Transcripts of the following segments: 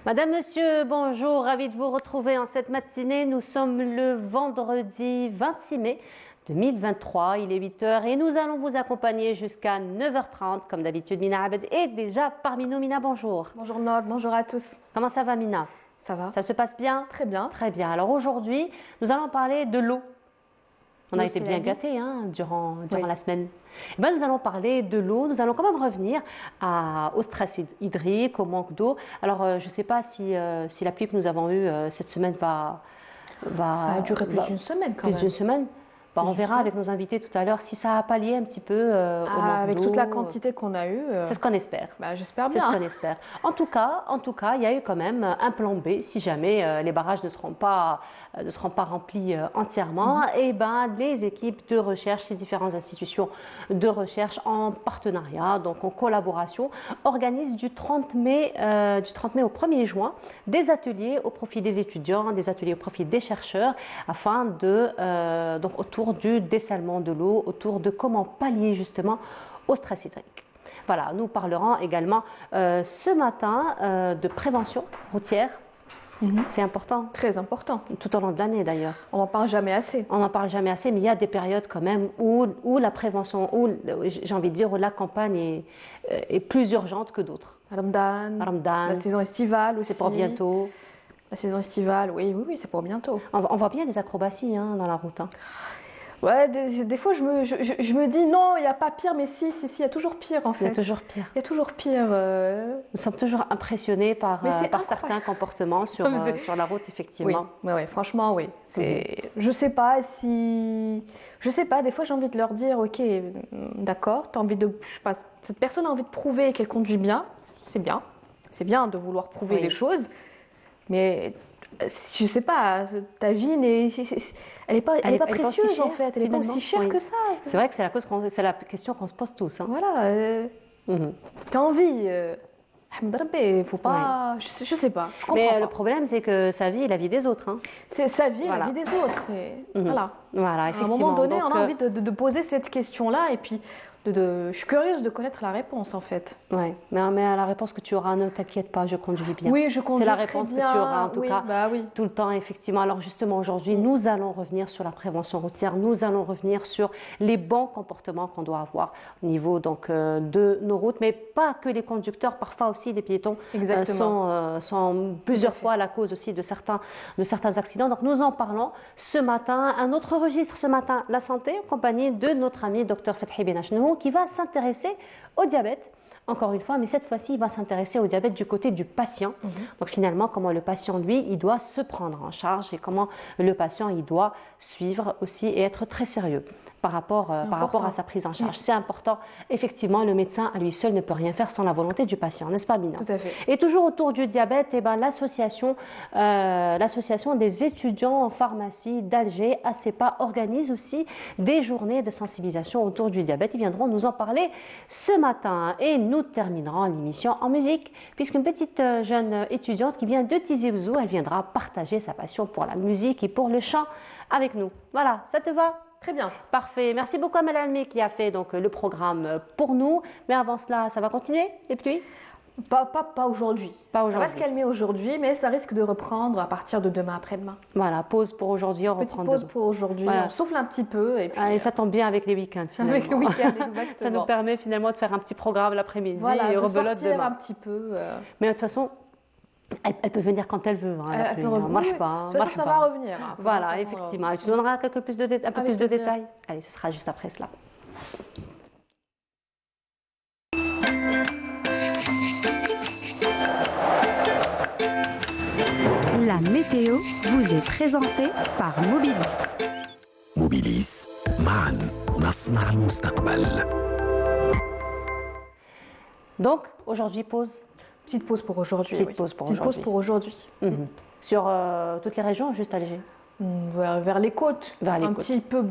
Madame, Monsieur, bonjour, ravi de vous retrouver en cette matinée. Nous sommes le vendredi 26 mai 2023, il est 8 heures et nous allons vous accompagner jusqu'à 9h30. Comme d'habitude, Mina Abed est déjà parmi nous. Mina, bonjour. Bonjour Nord, bonjour à tous. Comment ça va, Mina? Ça va? Ça se passe bien? Très bien. Très bien. Alors aujourd'hui, nous allons parler de l'eau. On a été bien gâtés durant la semaine. Eh ben, nous allons parler de l'eau, nous allons quand même revenir au stress hydrique, au manque d'eau. Alors, je ne sais pas si la pluie que nous avons eue cette semaine va... Ça a duré plus d'une semaine quand même. Plus d'une semaine. On verra avec nos invités tout à l'heure si ça a pallié un petit peu au manque d'eau. Avec toute la quantité qu'on a eue. C'est ce qu'on espère. J'espère bien. C'est ce qu'on espère. En tout cas, il y a eu quand même un plan B si jamais les barrages ne seront pas remplis entièrement. Et les équipes de recherche, les différentes institutions de recherche en partenariat, donc en collaboration, organisent du 30 mai au 1er juin des ateliers au profit des étudiants, des ateliers au profit des chercheurs, afin de autour du dessalement de l'eau, autour de comment pallier justement au stress hydrique. Voilà, nous parlerons également ce matin de prévention routière. C'est important. Très important. Tout au long de l'année d'ailleurs. On n'en parle jamais assez. On n'en parle jamais assez, mais il y a des périodes quand même où la prévention, j'ai envie de dire, où la campagne est plus urgente que d'autres. Ramadan, la saison estivale aussi. C'est pour bientôt. La saison estivale, oui, c'est pour bientôt. On voit bien des acrobaties dans la route. Ouais, des fois je me dis non, il n'y a pas pire, mais si, il y a toujours pire en fait. Il y a toujours pire. Il y a toujours pire. Nous sommes toujours impressionnés par certains comportements sur la route, effectivement. Oui, franchement, oui. Je sais pas, des fois j'ai envie de leur dire, ok, d'accord, cette personne a envie de prouver qu'elle conduit bien, c'est bien de vouloir prouver les choses, mais je sais pas, ta vie elle est pas précieuse en fait, elle n'est pas aussi chère que ça. C'est vrai que c'est la question qu'on se pose tous. Voilà, t'as envie, faut pas, je sais pas. Je comprends pas. Le problème c'est que sa vie est la vie des autres. C'est sa vie, la vie des autres. Voilà, effectivement. À un moment donné, on a envie de poser cette question-là et puis. Je suis curieuse de connaître la réponse en fait. Oui, mais à la réponse que tu auras, ne t'inquiète pas, je conduis bien. Oui, je conduis bien. C'est la réponse que tu auras en tout cas tout le temps, effectivement. Alors justement, aujourd'hui, nous allons revenir sur la prévention routière, nous allons revenir sur les bons comportements qu'on doit avoir au niveau de nos routes, mais pas que les conducteurs, parfois aussi les piétons sont plusieurs fois la cause aussi de certains accidents. Donc nous en parlons ce matin. Un autre registre ce matin, la santé, en compagnie de notre ami Dr Fethi Benachnou, qui va s'intéresser au diabète, encore une fois, mais cette fois-ci, il va s'intéresser au diabète du côté du patient. Donc finalement, comment le patient, lui, il doit se prendre en charge et comment le patient, il doit suivre aussi et être très sérieux par rapport à sa prise en charge. C'est important. Effectivement, le médecin, à lui seul, ne peut rien faire sans la volonté du patient, n'est-ce pas, Mina? Tout à fait. Et toujours autour du diabète, l'association des étudiants en pharmacie d'Alger, ACEPA, organise aussi des journées de sensibilisation autour du diabète. Ils viendront nous en parler ce matin. Et nous terminerons l'émission en musique, puisqu'une petite jeune étudiante qui vient de Tizi Ouzou, elle viendra partager sa passion pour la musique et pour le chant avec nous. Voilà, ça te va? Très bien. Parfait. Merci beaucoup à Malalmé qui a fait le programme pour nous. Mais avant cela, ça va continuer, les pluies? Pas aujourd'hui. Ça va se calmer aujourd'hui, mais ça risque de reprendre à partir de demain après-demain. Voilà, pause pour aujourd'hui, on reprend demain. Pause pour aujourd'hui, voilà. On souffle un petit peu. Et puis, ça tombe bien avec les week-ends finalement. Avec le week-end, exactement. Ça nous permet finalement de faire un petit programme l'après-midi et rebelote demain. Un petit peu. Mais de toute façon, elle peut venir quand elle veut. Elle peut revenir. De toute façon, ça va revenir. Voilà, effectivement. Et tu donneras un peu plus de détails. Allez, ce sera juste après cela. La météo vous est présentée par Mobilis. Mobilis, معاً نصنع المستقبل. Donc, aujourd'hui, pause. Petite pause pour aujourd'hui. Pause pour aujourd'hui. Sur toutes les régions, juste Alger? Vers les côtes. Un petit peu,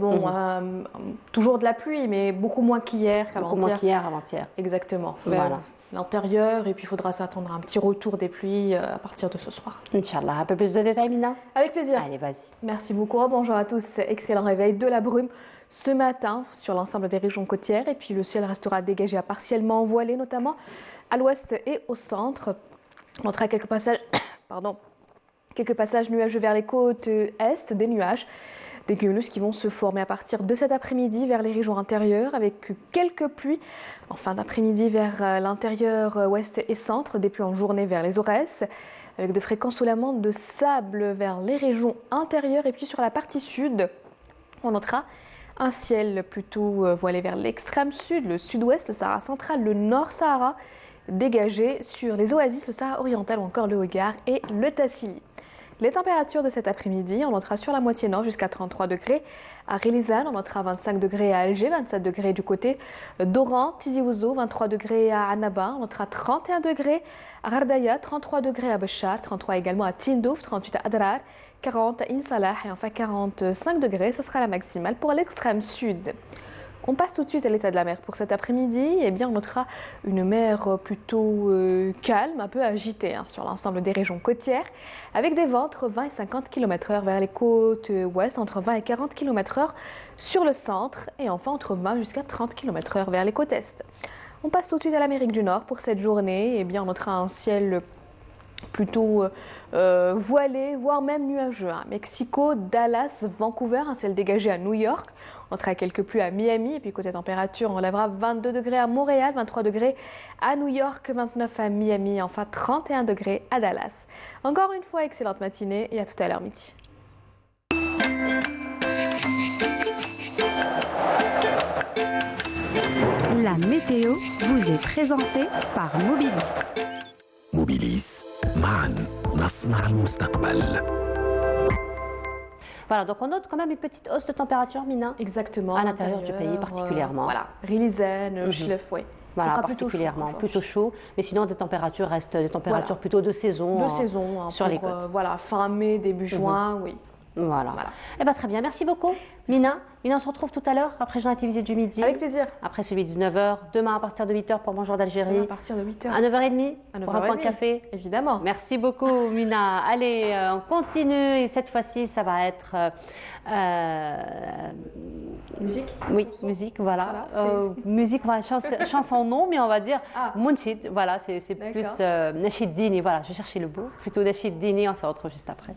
toujours de la pluie, mais beaucoup moins qu'hier, qu'avant-hier. Beaucoup moins qu'hier, avant-hier. Exactement. Voilà. L'intérieur, et puis il faudra s'attendre à un petit retour des pluies à partir de ce soir. Inch'Allah. Un peu plus de détails, Mina? Avec plaisir. Allez, vas-y. Merci beaucoup. Bonjour à tous. Excellent réveil de la brume ce matin sur l'ensemble des régions côtières. Et puis le ciel restera dégagé à partiellement voilé, notamment à l'ouest et au centre. On notera quelques passages pardon, quelques passages nuageux vers les côtes est, des cumulus qui vont se former à partir de cet après-midi vers les régions intérieures avec quelques pluies en fin d'après-midi vers l'intérieur ouest et centre, des pluies en journée vers les Aurès, avec de fréquents soulèvements de sable vers les régions intérieures et puis sur la partie sud, on notera un ciel plutôt voilé vers l'extrême sud, le sud-ouest, le Sahara central, le nord-Sahara, dégagé sur les oasis, le Sahara oriental ou encore le Hogar et le Tassili. Les températures de cet après-midi, on notera sur la moitié nord jusqu'à 33 degrés. À Rilizane, on notera 25 degrés à Alger, 27 degrés du côté d'Oran, Tizi Ouzou, 23 degrés à Annaba, on notera 31 degrés à Gardaya, 33 degrés à Béchar, 33 également à Tindouf, 38 à Adrar, 40 à Insalah et enfin 45 degrés, ce sera la maximale pour l'extrême sud. On passe tout de suite à l'état de la mer pour cet après-midi. Eh bien, on notera une mer plutôt calme, un peu agitée sur l'ensemble des régions côtières, avec des vents entre 20 et 50 km/h vers les côtes ouest, entre 20 et 40 km/h sur le centre, et enfin entre 20 jusqu'à 30 km/h vers les côtes est. On passe tout de suite à l'Amérique du Nord pour cette journée. Eh bien, on notera un ciel plutôt voilé, voire même nuageux. Mexico, Dallas, Vancouver, un ciel dégagé à New York. On notera quelques pluies à Miami. Et puis côté température, on lèvera 22 degrés à Montréal, 23 degrés à New York, 29 à Miami, enfin 31 degrés à Dallas. Encore une fois, excellente matinée et à tout à l'heure midi. La météo vous est présentée par Mobilis. موبيليس معا نصنع المستقبل. Voilà, donc on note quand même une petite hausse de température, Mina. Exactement. À l'intérieur du pays particulièrement. Voilà, Rilizane, Schleuf, oui. Voilà, particulièrement, plutôt chaud. Mais sinon, des températures restent des températures plutôt de saison. De saison, sur les côtes. Voilà, fin mai, début juin, oui. Voilà. Eh bien, très bien. Merci beaucoup, Mina. Mina, on se retrouve tout à l'heure après le journal télévisé du midi. Avec plaisir. Après celui de 19h. Demain à partir de 8h pour Bonjour d'Algérie. À partir de 8h. À 9h30 pour un point café. Évidemment. Merci beaucoup, Mina. Allez, on continue. Et cette fois-ci, ça va être... musique. Oui, musique, voilà. Musique, voilà, chanson non, mais on va dire Mounchid. Voilà, c'est plus Nashid Dini. Voilà, je cherchais le mot. Plutôt Nashid Dini, on se retrouve juste après.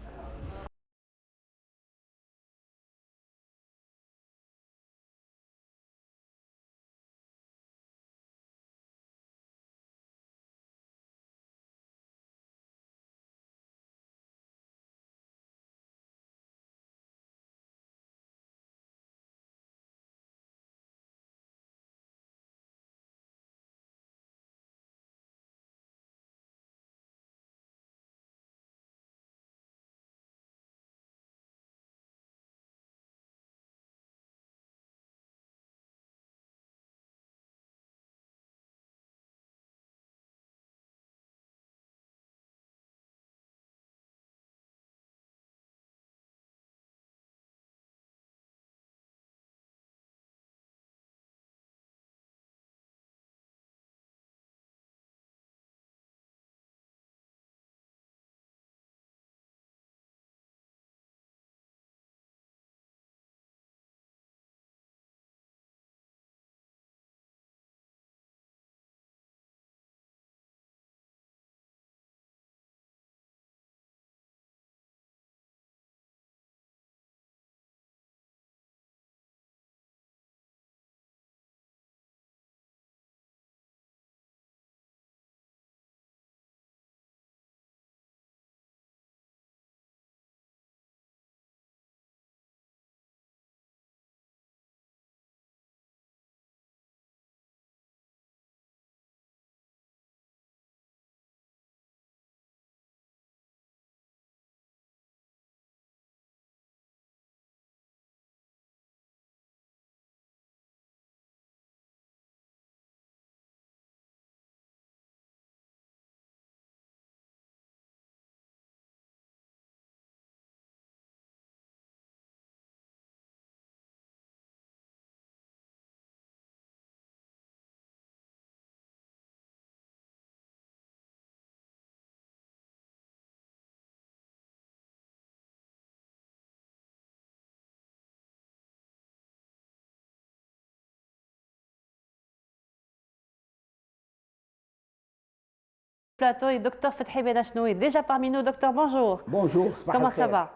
Plateau et docteur Fethi Benachnoui, déjà parmi nous. Docteur, bonjour. Bonjour, comment ça va?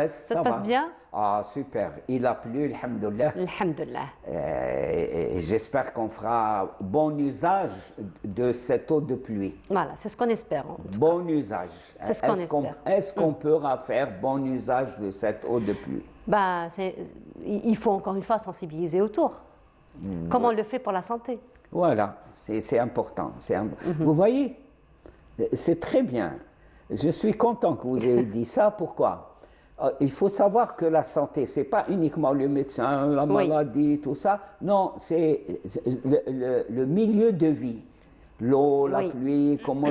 Ça se passe bien? Ah, super. Il a plu, alhamdoulilah. Alhamdoulilah. J'espère qu'on fera bon usage de cette eau de pluie. Voilà, c'est ce qu'on espère. Bon usage. C'est ce qu'on espère. Est-ce qu'on pourra faire bon usage de cette eau de pluie? Ben, il faut encore une fois sensibiliser autour. Comme on le fait pour la santé. Voilà, c'est important. Vous voyez, c'est très bien. Je suis content que vous ayez dit ça. Pourquoi? Il faut savoir que la santé, ce n'est pas uniquement le médecin, la maladie, tout ça. Non, c'est le milieu de vie. L'eau, la pluie, comment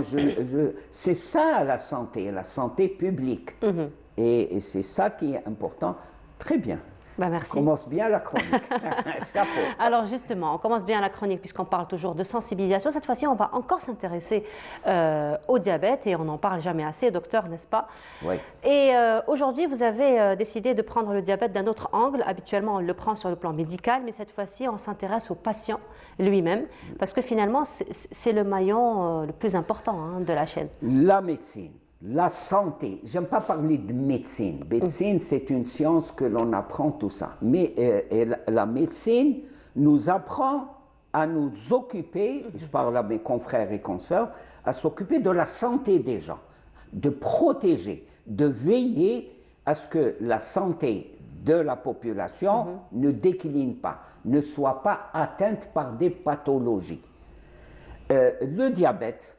c'est ça la santé publique. Et c'est ça qui est important. Très bien. Ben merci. On commence bien la chronique. Chapeau. Alors justement, on commence bien la chronique puisqu'on parle toujours de sensibilisation. Cette fois-ci, on va encore s'intéresser au diabète et on n'en parle jamais assez, docteur, n'est-ce pas? Oui. Et aujourd'hui, vous avez décidé de prendre le diabète d'un autre angle. Habituellement, on le prend sur le plan médical, mais cette fois-ci, on s'intéresse au patient lui-même parce que finalement, c'est le maillon le plus important de la chaîne. La médecine. La santé, j'aime pas parler de médecine. Médecine, c'est une science que l'on apprend tout ça. Mais la médecine nous apprend à nous occuper, je parle à mes confrères et consoeurs, à s'occuper de la santé des gens, de protéger, de veiller à ce que la santé de la population ne décline pas, ne soit pas atteinte par des pathologies. Le diabète,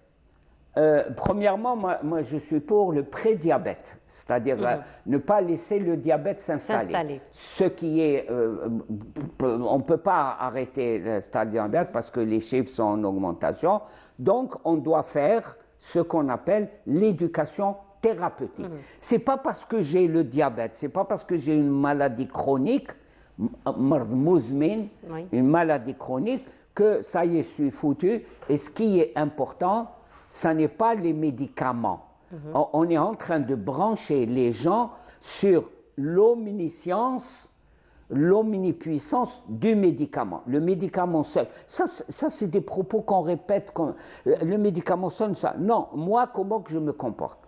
premièrement, moi, je suis pour le prédiabète, c'est-à-dire ne pas laisser le diabète s'installer. Ce qui est, on ne peut pas arrêter le stade diabète parce que les chiffres sont en augmentation, donc on doit faire ce qu'on appelle l'éducation thérapeutique. C'est pas parce que j'ai le diabète, c'est pas parce que j'ai une maladie chronique, une maladie chronique, que ça y est, je suis foutu. Et ce qui est important, ce n'est pas les médicaments. On est en train de brancher les gens sur l'omniscience, l'omnipuissance du médicament. Le médicament seul, ça c'est des propos qu'on répète. Le médicament seul, ça. Non, moi, comment que je me comporte?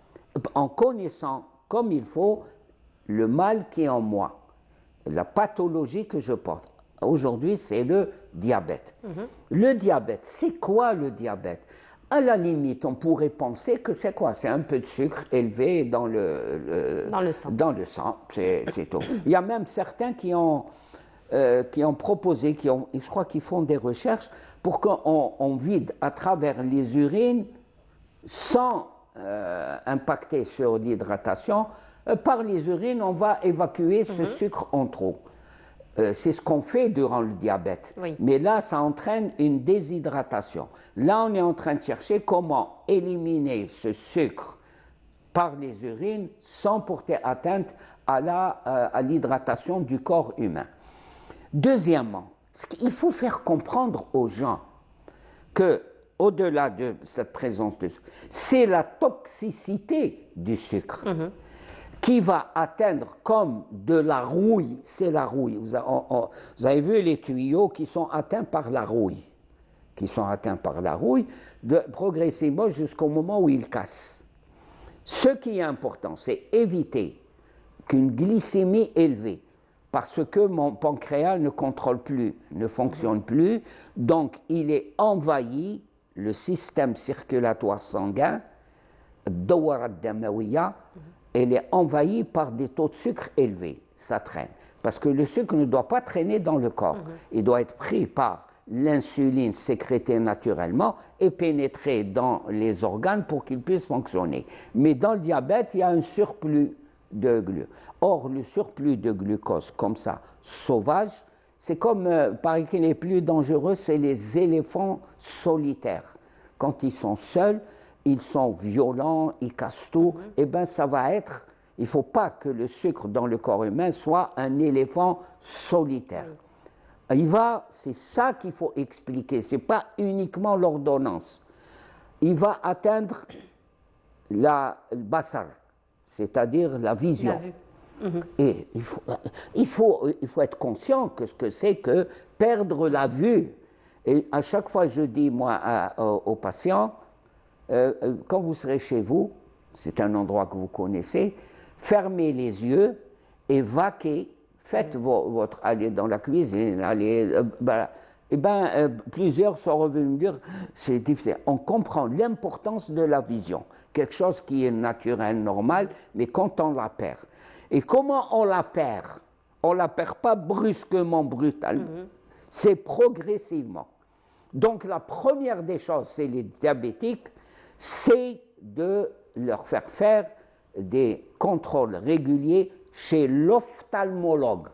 En connaissant comme il faut le mal qui est en moi, la pathologie que je porte. Aujourd'hui, c'est le diabète. Le diabète, c'est quoi le diabète? À la limite, on pourrait penser que c'est quoi? C'est un peu de sucre élevé dans le sang, c'est tout. Il y a même certains qui ont proposé, je crois qu'ils font des recherches pour qu'on vide à travers les urines sans impacter sur l'hydratation. Par les urines, on va évacuer ce sucre en trop. C'est ce qu'on fait durant le diabète. Mais là, ça entraîne une déshydratation. Là, on est en train de chercher comment éliminer ce sucre par les urines sans porter atteinte à l'hydratation du corps humain. Deuxièmement, il faut faire comprendre aux gens que, au-delà de cette présence de sucre, c'est la toxicité du sucre. Qui va atteindre comme de la rouille, c'est la rouille. Vous avez vu les tuyaux qui sont atteints par la rouille, progressivement jusqu'au moment où ils cassent. Ce qui est important, c'est éviter qu'une glycémie élevée, parce que mon pancréas ne contrôle plus, ne fonctionne plus, donc il est envahi, le système circulatoire sanguin, dawara damawiya, elle est envahie par des taux de sucre élevés. Ça traîne. Parce que le sucre ne doit pas traîner dans le corps. Il doit être pris par l'insuline sécrétée naturellement et pénétrer dans les organes pour qu'il puisse fonctionner. Mais dans le diabète, il y a un surplus de glucose. Or, le surplus de glucose, comme ça, sauvage, c'est comme, par exemple, les plus dangereux, c'est les éléphants solitaires. Quand ils sont seuls, ils sont violents, ils cassent tout, et bien ça va être, il ne faut pas que le sucre dans le corps humain soit un éléphant solitaire. C'est ça qu'il faut expliquer, ce n'est pas uniquement l'ordonnance. Il va atteindre le basar, c'est-à-dire la vision. Et il faut être conscient que ce que c'est que perdre la vue. Et à chaque fois, je dis, moi, aux patients, quand vous serez chez vous, c'est un endroit que vous connaissez, fermez les yeux et vaquez, faites votre, allez dans la cuisine, allez, plusieurs sont revenus me dire, c'est difficile. On comprend l'importance de la vision, quelque chose qui est naturel, normal, mais quand on la perd. Et comment on la perd? On ne la perd pas brusquement, brutalement, c'est progressivement. Donc la première des choses, c'est les diabétiques, c'est de leur faire des contrôles réguliers chez l'ophtalmologue,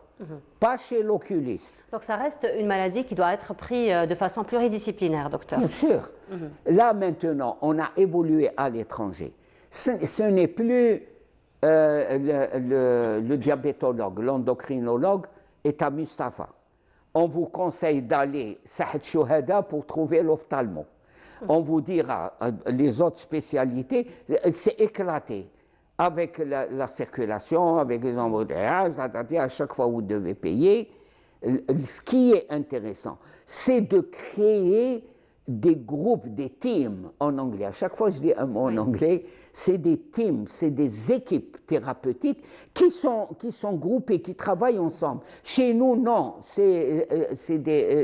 pas chez l'oculiste. Donc ça reste une maladie qui doit être prise de façon pluridisciplinaire, docteur. Bien sûr. Là maintenant, on a évolué à l'étranger. Ce n'est plus le diabétologue, l'endocrinologue est à Mustapha. On vous conseille d'aller Sahed Chouhada pour trouver l'ophtalmo. On vous dira, les autres spécialités, c'est éclaté. Avec la circulation, avec les embouteillages, à chaque fois vous devez payer. Ce qui est intéressant, c'est de créer des groupes, des teams en anglais. À chaque fois je dis un mot en anglais, c'est des teams, c'est des équipes thérapeutiques qui sont groupées, qui travaillent ensemble. Chez nous, non, c'est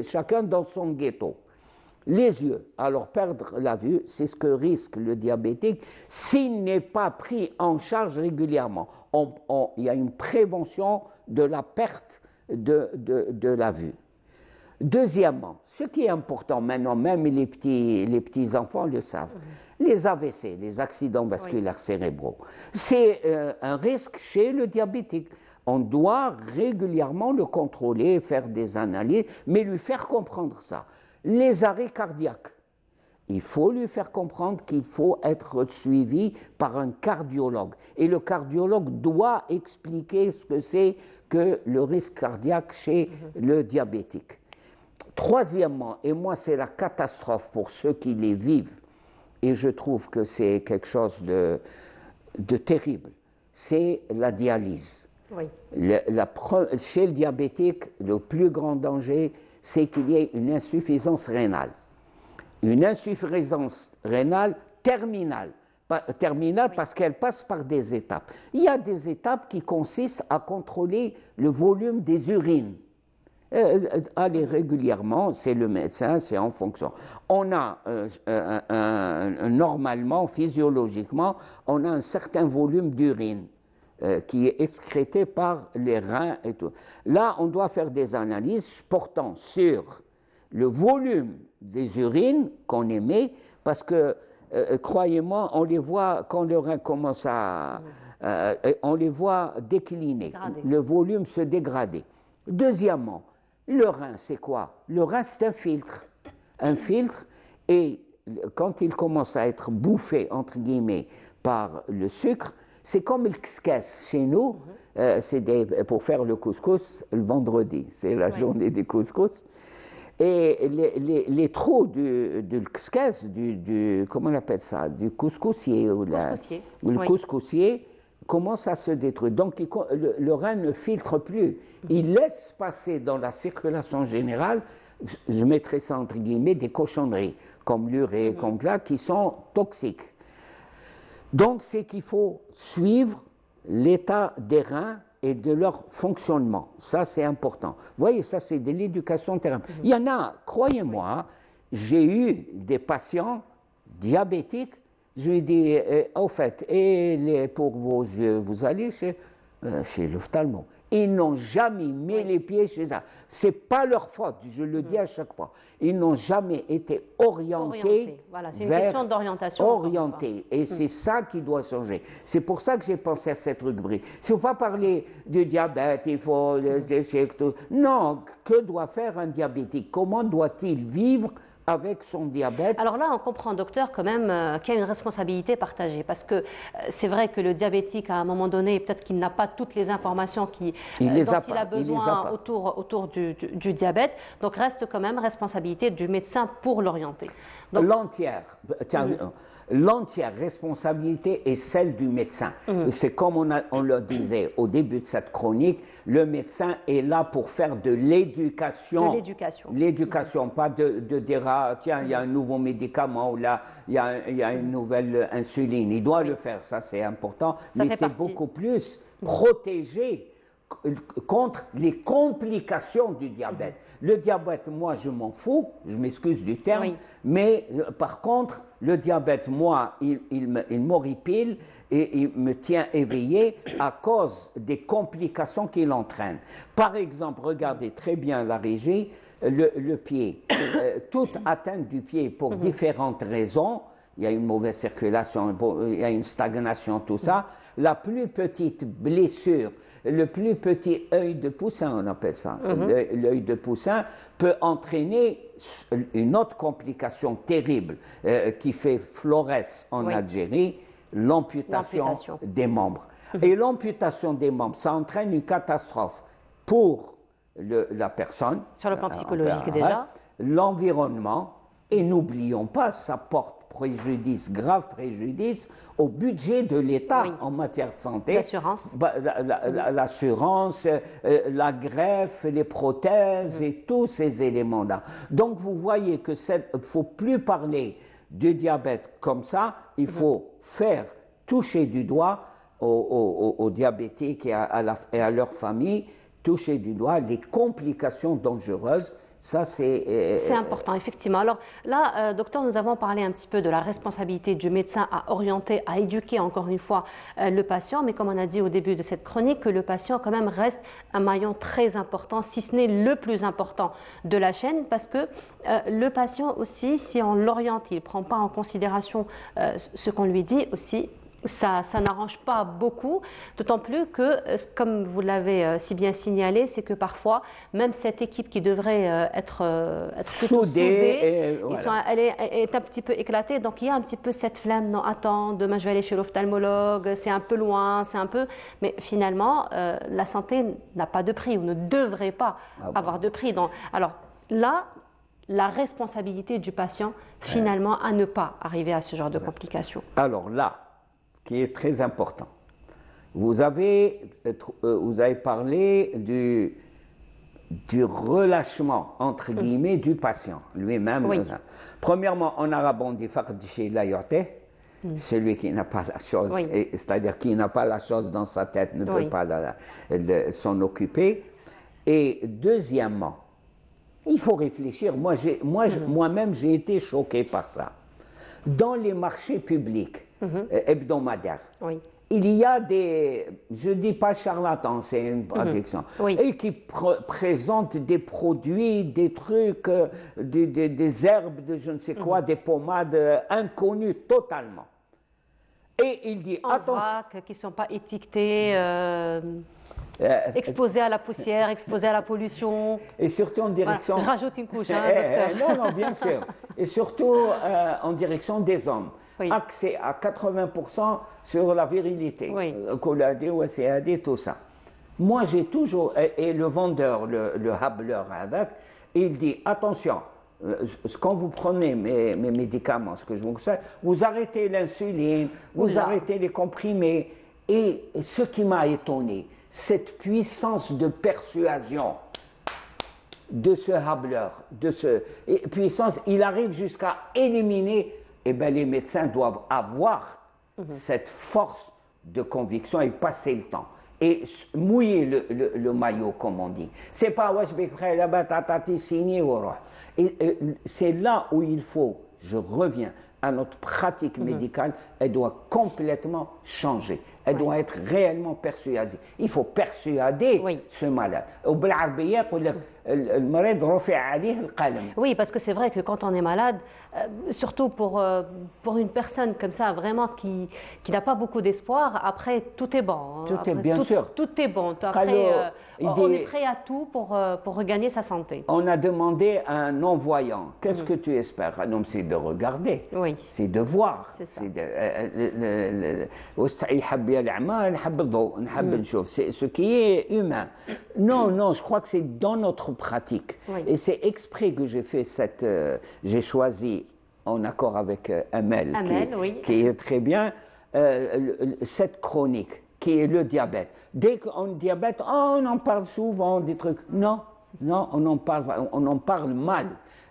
chacun dans son ghetto. Les yeux, alors perdre la vue, c'est ce que risque le diabétique s'il n'est pas pris en charge régulièrement. Il y a une prévention de la perte de la vue. Deuxièmement, ce qui est important maintenant, même les petits enfants le savent, les AVC, les accidents vasculaires cérébraux, c'est un risque chez le diabétique. On doit régulièrement le contrôler, faire des analyses, mais lui faire comprendre ça. Les arrêts cardiaques, il faut lui faire comprendre qu'il faut être suivi par un cardiologue. Et le cardiologue doit expliquer ce que c'est que le risque cardiaque chez le diabétique. Troisièmement, et moi c'est la catastrophe pour ceux qui les vivent, et je trouve que c'est quelque chose de terrible, c'est la dialyse. Oui. Chez le diabétique, le plus grand danger, c'est qu'il y ait une insuffisance rénale. Une insuffisance rénale terminale. Terminale parce qu'elle passe par des étapes. Il y a des étapes qui consistent à contrôler le volume des urines. Aller régulièrement, c'est le médecin, c'est en fonction. On a normalement, physiologiquement, on a un certain volume d'urine qui est excrété par les reins et tout. Là, on doit faire des analyses portant sur le volume des urines qu'on émet, parce que, croyez-moi, on les voit quand le rein commence on les voit décliner, le volume se dégrader. Deuxièmement, le rein, c'est quoi? Le rein, c'est un filtre. Un filtre, et quand il commence à être bouffé, entre guillemets, par le sucre, c'est comme le kskes chez nous, pour faire le couscous le vendredi, c'est la journée du couscous. Et les trous du kskes, comment on appelle ça, du couscoussier, le couscoussier, commence à se détruire. Donc le rein ne filtre plus. Il laisse passer dans la circulation générale, je mettrai ça entre guillemets, des cochonneries, comme l'urée, comme là, qui sont toxiques. Donc c'est qu'il faut suivre l'état des reins et de leur fonctionnement. Ça, c'est important. Vous voyez, ça, c'est de l'éducation thérapeutique. Il y en a, croyez-moi, j'ai eu des patients diabétiques. Je lui ai dit, au fait, pour vos yeux, vous allez chez l'ophtalmo. Ils n'ont jamais mis les pieds chez ça. Ce n'est pas leur faute, je le dis à chaque fois. Ils n'ont jamais été orientés. Voilà, c'est une question d'orientation. Orientés. Et c'est ça qui doit changer. C'est pour ça que j'ai pensé à cette rubrique. Si on ne faut pas parler du diabète, il faut... Non, que doit faire un diabétique? Comment doit-il vivre avec son diabète? Alors là, on comprend, docteur, quand même qu'il y a une responsabilité partagée, parce que c'est vrai que le diabétique, à un moment donné, peut-être qu'il n'a pas toutes les informations dont il a besoin autour du diabète, donc reste quand même responsabilité du médecin pour l'orienter. L'entière. Tiens, l'entière responsabilité est celle du médecin. C'est comme on le disait au début de cette chronique, le médecin est là pour faire de l'éducation. De l'éducation. L'éducation, pas de dire, ah, tiens, il y a un nouveau médicament ou là, il y a une nouvelle insuline. Il doit le faire, ça c'est important, mais c'est beaucoup plus protéger contre les complications du diabète. Le diabète, moi, je m'en fous, je m'excuse du terme, mais par contre, le diabète, moi, il m'horripile et il me tient éveillé à cause des complications qu'il entraîne. Par exemple, regardez très bien la régie, le pied. Toute atteinte du pied pour différentes raisons, il y a une mauvaise circulation, il y a une stagnation, tout ça. La plus petite blessure, le plus petit œil de poussin, on appelle ça, l'œil de poussin, peut entraîner une autre complication terrible qui fait florès en Algérie, l'amputation des membres. Et l'amputation des membres, ça entraîne une catastrophe pour la personne. Sur le plan psychologique déjà. L'environnement, et n'oublions pas, ça porte préjudice, grave préjudice au budget de l'État en matière de santé. L'assurance. L'assurance, la greffe, les prothèses et tous ces éléments-là. Donc vous voyez que ne faut plus parler du diabète comme ça, il faut faire toucher du doigt aux diabétiques et à leur famille, toucher du doigt les complications dangereuses. Ça, c'est important, effectivement. Alors là, docteur, nous avons parlé un petit peu de la responsabilité du médecin à orienter, à éduquer encore une fois le patient, mais comme on a dit au début de cette chronique, que le patient quand même reste un maillon très important, si ce n'est le plus important de la chaîne, parce que le patient aussi, si on l'oriente, il ne prend pas en considération ce qu'on lui dit aussi, ça n'arrange pas beaucoup, d'autant plus que, comme vous l'avez si bien signalé, c'est que parfois, même cette équipe qui devrait être soudée, elle est un petit peu éclatée, donc il y a un petit peu cette flamme, non, attends, demain je vais aller chez l'ophtalmologue, c'est un peu loin, mais finalement, la santé n'a pas de prix, ou ne devrait pas avoir de prix. Donc, alors là, la responsabilité du patient, finalement, à ne pas arriver à ce genre de complications. Alors là, qui est très important. Vous avez parlé du relâchement, entre guillemets, du patient lui-même. Premièrement, en arabe, on dit faqd la yu'tih, celui qui n'a pas la chose, c'est-à-dire qui n'a pas la chose dans sa tête ne peut pas s'en occuper. Et deuxièmement, il faut réfléchir. Moi-même, j'ai été choqué par ça. Dans les marchés publics, hebdomadaires, il y a je ne dis pas charlatans, c'est une protection, et qui présentent des produits, des trucs, des herbes, de je ne sais quoi, des pommades inconnues totalement. Et il dit, attention. Vrac, qui ne sont pas étiquetés, exposés à la poussière, exposés à la pollution. Et surtout en direction... Voilà, je rajoute une couche, docteur. Non, bien sûr. Et surtout en direction des hommes. Accès à 80% sur la virilité. Collade, OCAD, tout ça. Moi, j'ai toujours... Et le vendeur, le hableur avec, il dit, attention, quand vous prenez mes médicaments, ce que je vous conseille, vous arrêtez l'insuline, vous arrêtez les comprimés. Et ce qui m'a étonné, cette puissance de persuasion de ce hableur, puissance, il arrive jusqu'à éliminer, les médecins doivent avoir cette force de conviction et passer le temps. Et mouiller le maillot, comme on dit. C'est pas c'est là où il faut, je reviens à notre pratique médicale, elle doit complètement changer. Elle doit être réellement persuasive. Il faut persuader ce malade. Oui, parce que c'est vrai que quand on est malade, surtout pour une personne comme ça, vraiment qui n'a pas beaucoup d'espoir, après tout est bon. Tout est bien sûr. Tout est bon. Après, on est prêt à tout pour regagner sa santé. On a demandé à un non-voyant, qu'est-ce que tu espères? Un homme, c'est de regarder, c'est de voir. C'est ça. C'est ce qui est humain. Non, je crois que c'est dans notre pratique. Et c'est exprès que j'ai fait j'ai choisi en accord avec Amel, oui. qui est très bien, cette chronique, qui est le diabète. Dès qu'on diabète, on en parle souvent, des trucs. Non, on en parle mal.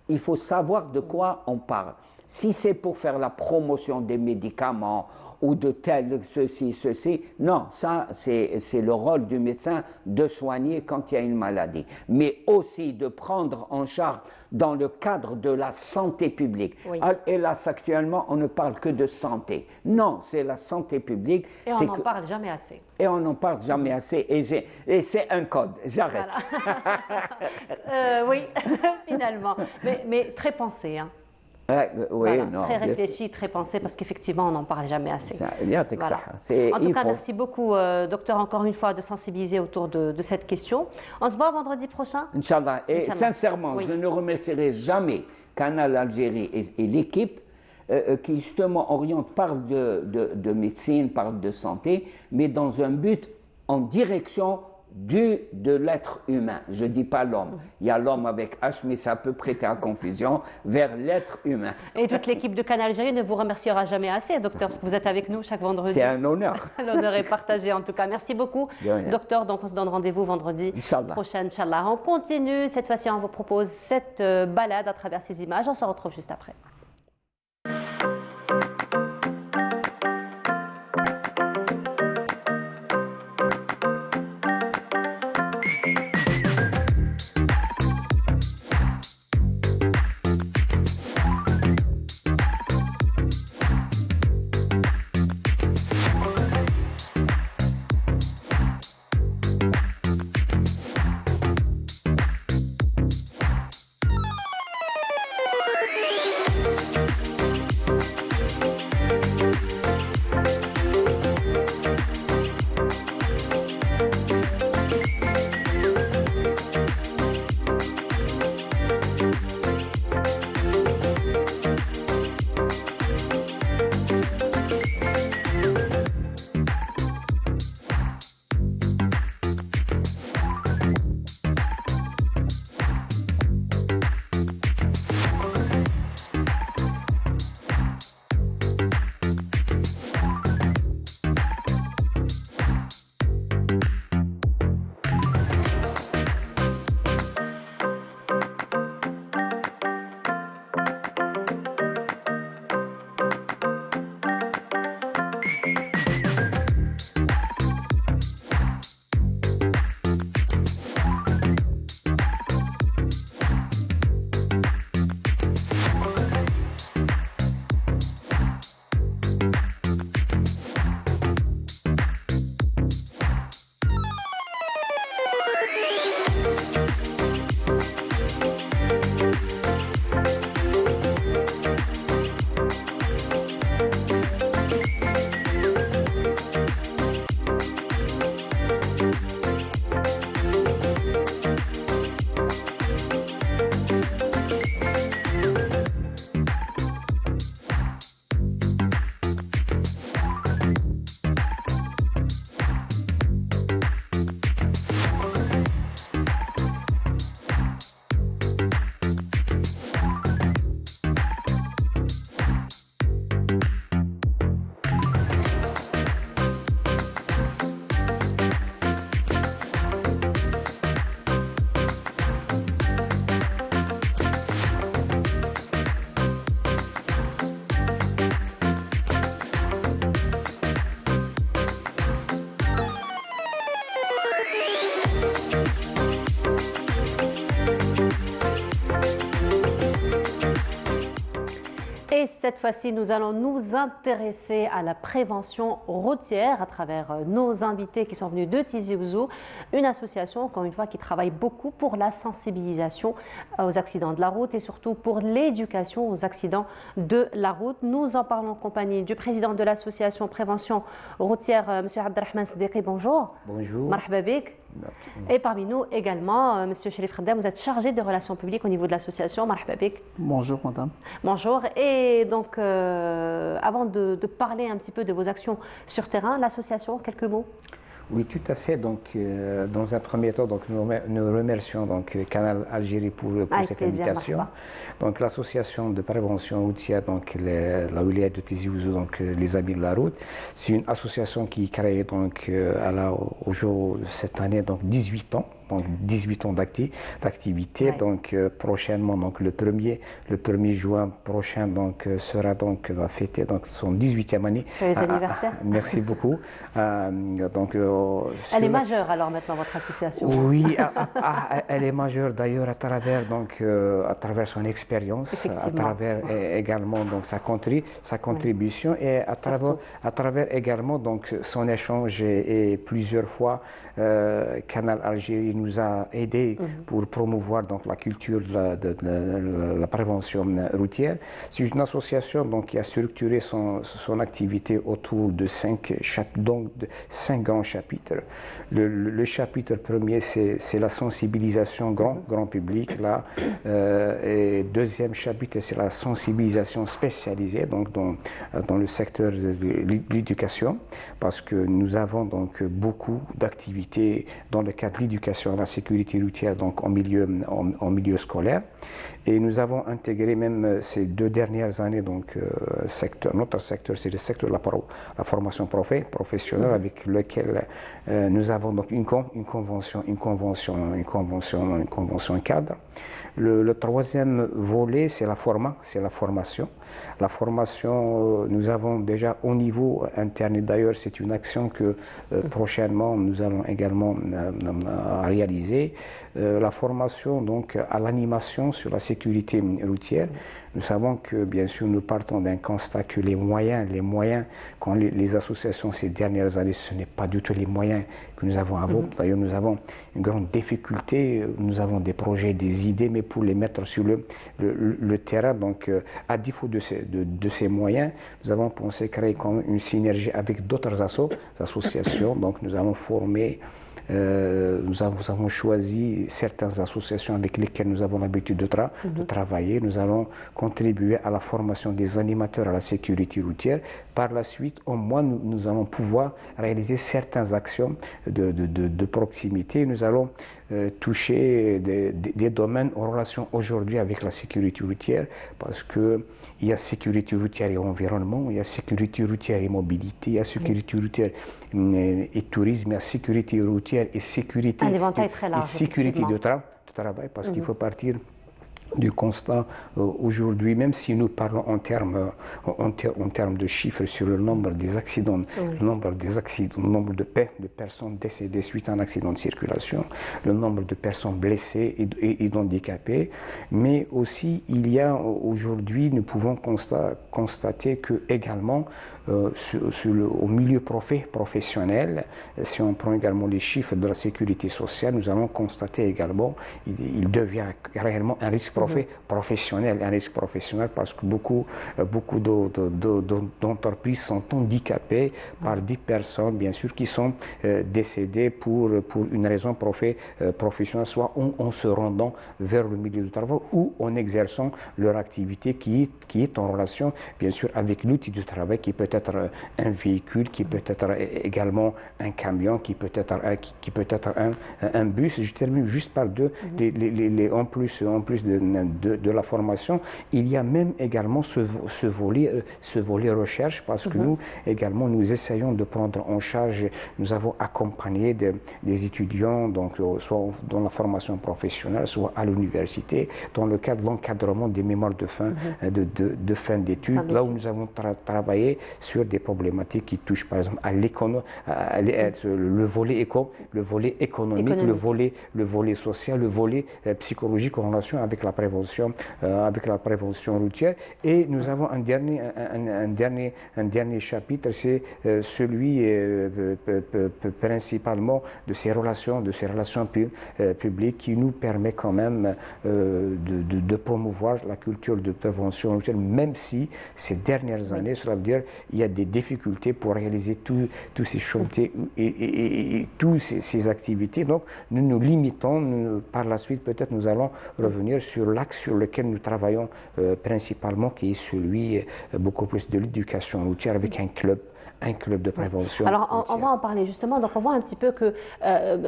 Il faut savoir de quoi on parle. Si c'est pour faire la promotion des médicaments ou de tel, ceci, non, ça c'est le rôle du médecin de soigner quand il y a une maladie. Mais aussi de prendre en charge dans le cadre de la santé publique. Oui. Hélas, actuellement, on ne parle que de santé. Non, c'est la santé publique. Et on n'en parle jamais assez. Et on n'en parle jamais assez. Et c'est un code. J'arrête. Voilà. Oui, finalement. Mais très pensé, hein. Oui, Voilà, non, très réfléchi, très pensé, parce qu'effectivement, on n'en parle jamais assez. Voilà. En tout cas, merci beaucoup, docteur, encore une fois, de sensibiliser autour de cette question. On se voit vendredi prochain. Inch'Allah. Et Inch'Allah. sincèrement, Oui. je ne remercierai jamais Canal Algérie et l'équipe qui justement oriente, parle de médecine, parle de santé, mais dans un but en direction de l'être humain. Je ne dis pas l'homme. Il y a l'homme avec H, mais ça peut prêter à confusion, vers l'être humain. Et toute l'équipe de Canal Algérie ne vous remerciera jamais assez, docteur, parce que vous êtes avec nous chaque vendredi. C'est un honneur. L'honneur est partagé en tout cas. Merci beaucoup, docteur. Donc on se donne rendez-vous vendredi prochain, Inch'Allah. On continue. Cette fois-ci, on vous propose cette balade à travers ces images. On se retrouve juste après. Et cette fois-ci, nous allons nous intéresser à la prévention routière à travers nos invités qui sont venus de Tizi Ouzou, une association, encore une fois, qui travaille beaucoup pour la sensibilisation aux accidents de la route et surtout pour l'éducation aux accidents de la route. Nous en parlons en compagnie du président de l'association Prévention routière, M. Abdelrahman Sdiqi. Bonjour. Bonjour. Marhaba bik. Et parmi nous également, M. Cherif Khaddam, vous êtes chargé des relations publiques au niveau de l'association. Marhaba bik. Bonjour, madame. Bonjour. Et donc, avant de parler un petit peu de vos actions sur terrain, l'association, quelques mots? Oui, tout à fait. Donc, dans un premier temps, donc, nous remercions donc, Canal Algérie pour cette invitation. Donc, l'association de prévention routière, donc, la Wilaya de Tizi Ouzou, donc, les Amis de la route, c'est une association qui est créée donc, au jour de cette année, donc 18 ans. Donc 18 ans d'activité. Donc prochainement, donc le 1er juin prochain, donc va fêter donc son 18e année. Joyeux anniversaire. Merci beaucoup. Donc elle est majeure alors maintenant votre association. Oui, elle est majeure d'ailleurs à travers son expérience, à travers également donc sa contribution et à travers également donc son échange et plusieurs fois Canal Algérie nous a aidés pour promouvoir donc la culture de la prévention routière. C'est une association donc qui a structuré son activité autour de 5 grands chapitres. Le chapitre premier, c'est la sensibilisation grand public là, et deuxième chapitre, c'est la sensibilisation spécialisée donc dans le secteur de l'éducation, parce que nous avons donc beaucoup d'activités dans le cadre de l'éducation à la sécurité routière donc en milieu scolaire, et nous avons intégré même ces 2 dernières années donc notre secteur, c'est le secteur de la formation professionnelle, avec lequel nous avons donc une convention cadre. Le troisième volet, c'est la formation. La formation, nous avons déjà au niveau interne, et d'ailleurs c'est une action que prochainement nous allons également réaliser, la formation donc à l'animation sur la sécurité routière. Nous savons que bien sûr nous partons d'un constat que les moyens quand les associations ces dernières années, ce n'est pas du tout les moyens que nous avons avant. D'ailleurs nous avons une grande difficulté, nous avons des projets, des idées, mais pour les mettre sur le terrain, donc à défaut de ces moyens, nous avons pensé créer comme une synergie avec d'autres associations. Donc nous avons formé, nous avons choisi certaines associations avec lesquelles nous avons l'habitude de travailler. Nous allons contribuer à la formation des animateurs à la sécurité routière. Par la suite, au moins, nous allons pouvoir réaliser certaines actions de proximité. Nous allons toucher des domaines en relation aujourd'hui avec la sécurité routière, parce qu'il y a sécurité routière et environnement, il y a sécurité routière et mobilité, il y a sécurité routière et tourisme, il y a sécurité routière et sécurité, sécurité de travail, parce qu'il faut partir du constat aujourd'hui, même si nous parlons en termes de chiffres sur le nombre des accidents, le nombre de personnes décédées suite à un accident de circulation, le nombre de personnes blessées et handicapées, mais aussi il y a aujourd'hui, nous pouvons constater que également au milieu professionnel, si on prend également les chiffres de la sécurité sociale, nous allons constater également il devient réellement un risque professionnel, parce que beaucoup d'entreprises sont handicapées par des personnes, bien sûr, qui sont décédées pour une raison professionnelle, soit en se rendant vers le milieu du travail ou en exerçant leur activité qui est en relation, bien sûr, avec l'outil du travail, qui peut être un véhicule, qui peut être également un camion, qui peut être un bus. Je termine juste par en plus de la formation, il y a même également ce volet recherche, parce que nous également nous essayons de prendre en charge, nous avons accompagné des étudiants, donc soit dans la formation professionnelle, soit à l'université, dans le cadre de l'encadrement des mémoires de fin d'études, là où nous avons travaillé sur des problématiques qui touchent par exemple à le volet économique, le volet social, le volet psychologique en relation avec la prévention routière. Et nous avons un dernier chapitre, c'est celui principalement de ces relations publiques, qui nous permet quand même de promouvoir la culture de prévention routière, même si ces dernières années, cela veut dire il y a des difficultés pour réaliser tous ces chantiers et toutes ces activités. Donc nous nous limitons, par la suite peut-être nous allons revenir sur l'axe sur lequel nous travaillons principalement, qui est celui beaucoup plus de l'éducation routière, avec un club un club de prévention. Alors, on va en parler justement. Donc, on voit un petit peu que,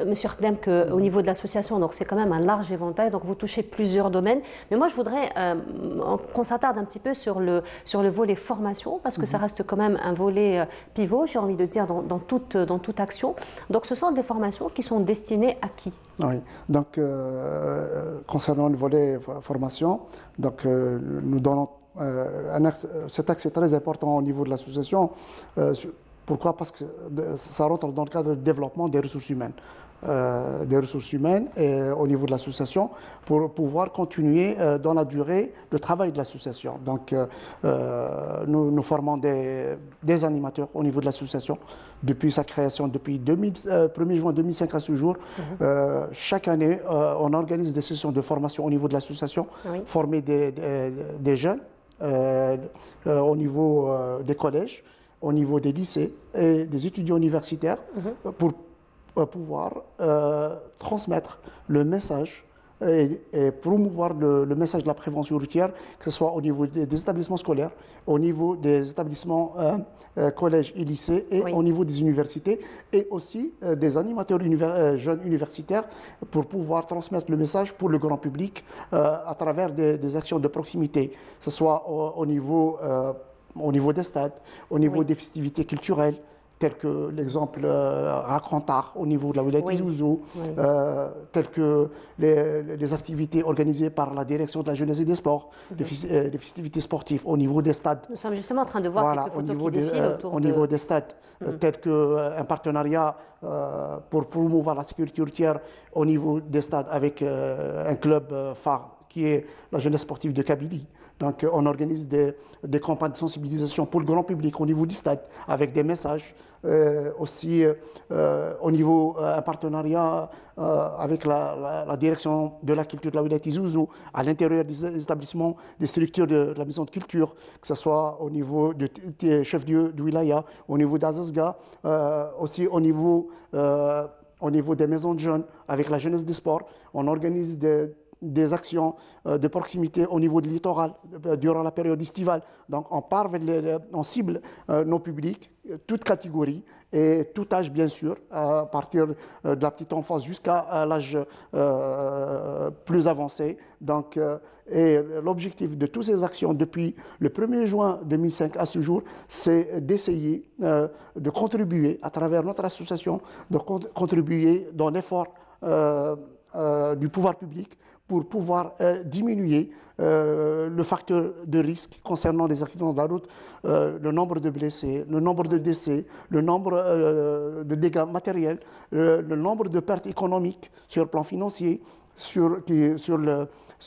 Monsieur Khdem, qu'au niveau de l'association, donc c'est quand même un large éventail. Donc, vous touchez plusieurs domaines. Mais moi, je voudrais qu'on s'attarde un petit peu sur le volet formation, parce que ça reste quand même un volet pivot, j'ai envie de dire, dans toute action. Donc, ce sont des formations qui sont destinées à qui? Oui. Donc, concernant le volet formation, donc, nous donnons cet axe est très important au niveau de l'association. Pourquoi? Parce que ça rentre dans le cadre du développement des ressources humaines. Et au niveau de l'association pour pouvoir continuer dans la durée le travail de l'association. Donc, nous formons des animateurs au niveau de l'association depuis sa création, depuis 1er juin 2005 à ce jour. Chaque année, on organise des sessions de formation au niveau de l'association, former des jeunes. Au niveau des collèges, au niveau des lycées et des étudiants universitaires pour pouvoir transmettre le message et promouvoir le message de la prévention routière, que ce soit au niveau des établissements scolaires, au niveau des établissements collèges et lycées et au niveau des universités et aussi des animateurs jeunes universitaires pour pouvoir transmettre le message pour le grand public à travers des actions de proximité, que ce soit au niveau des stades, au niveau des festivités culturelles, tel que l'exemple Racontar au niveau de la wilaya Tizi Ouzou, tel que les activités organisées par la direction de la jeunesse et des sports, les festivités sportives au niveau des stades. Nous sommes justement en train de voir quelques photos qui défilent autour au niveau des stades, tel qu'un partenariat pour promouvoir la sécurité routière au niveau des stades avec un club phare qui est la jeunesse sportive de Kabylie. Donc, on organise des campagnes de sensibilisation pour le grand public au niveau du stade, avec des messages. Aussi, au niveau un partenariat avec la direction de la culture de la wilaya Tizi Ouzou, à l'intérieur des établissements, des structures de la maison de culture, que ce soit au niveau du chef-lieu de wilaya, au niveau d'Azazga, aussi au niveau des maisons de jeunes, avec la jeunesse des sports. On organise des actions de proximité au niveau du littoral durant la période estivale. Donc on cible nos publics, toutes catégories et tout âge bien sûr, à partir de la petite enfance jusqu'à l'âge plus avancé. Donc, et l'objectif de toutes ces actions depuis le 1er juin 2005 à ce jour, c'est d'essayer de contribuer à travers notre association, de contribuer dans l'effort du pouvoir public pour pouvoir diminuer le facteur de risque concernant les accidents de la route, le nombre de blessés, le nombre de décès, le nombre de dégâts matériels, le nombre de pertes économiques sur le plan financier, sur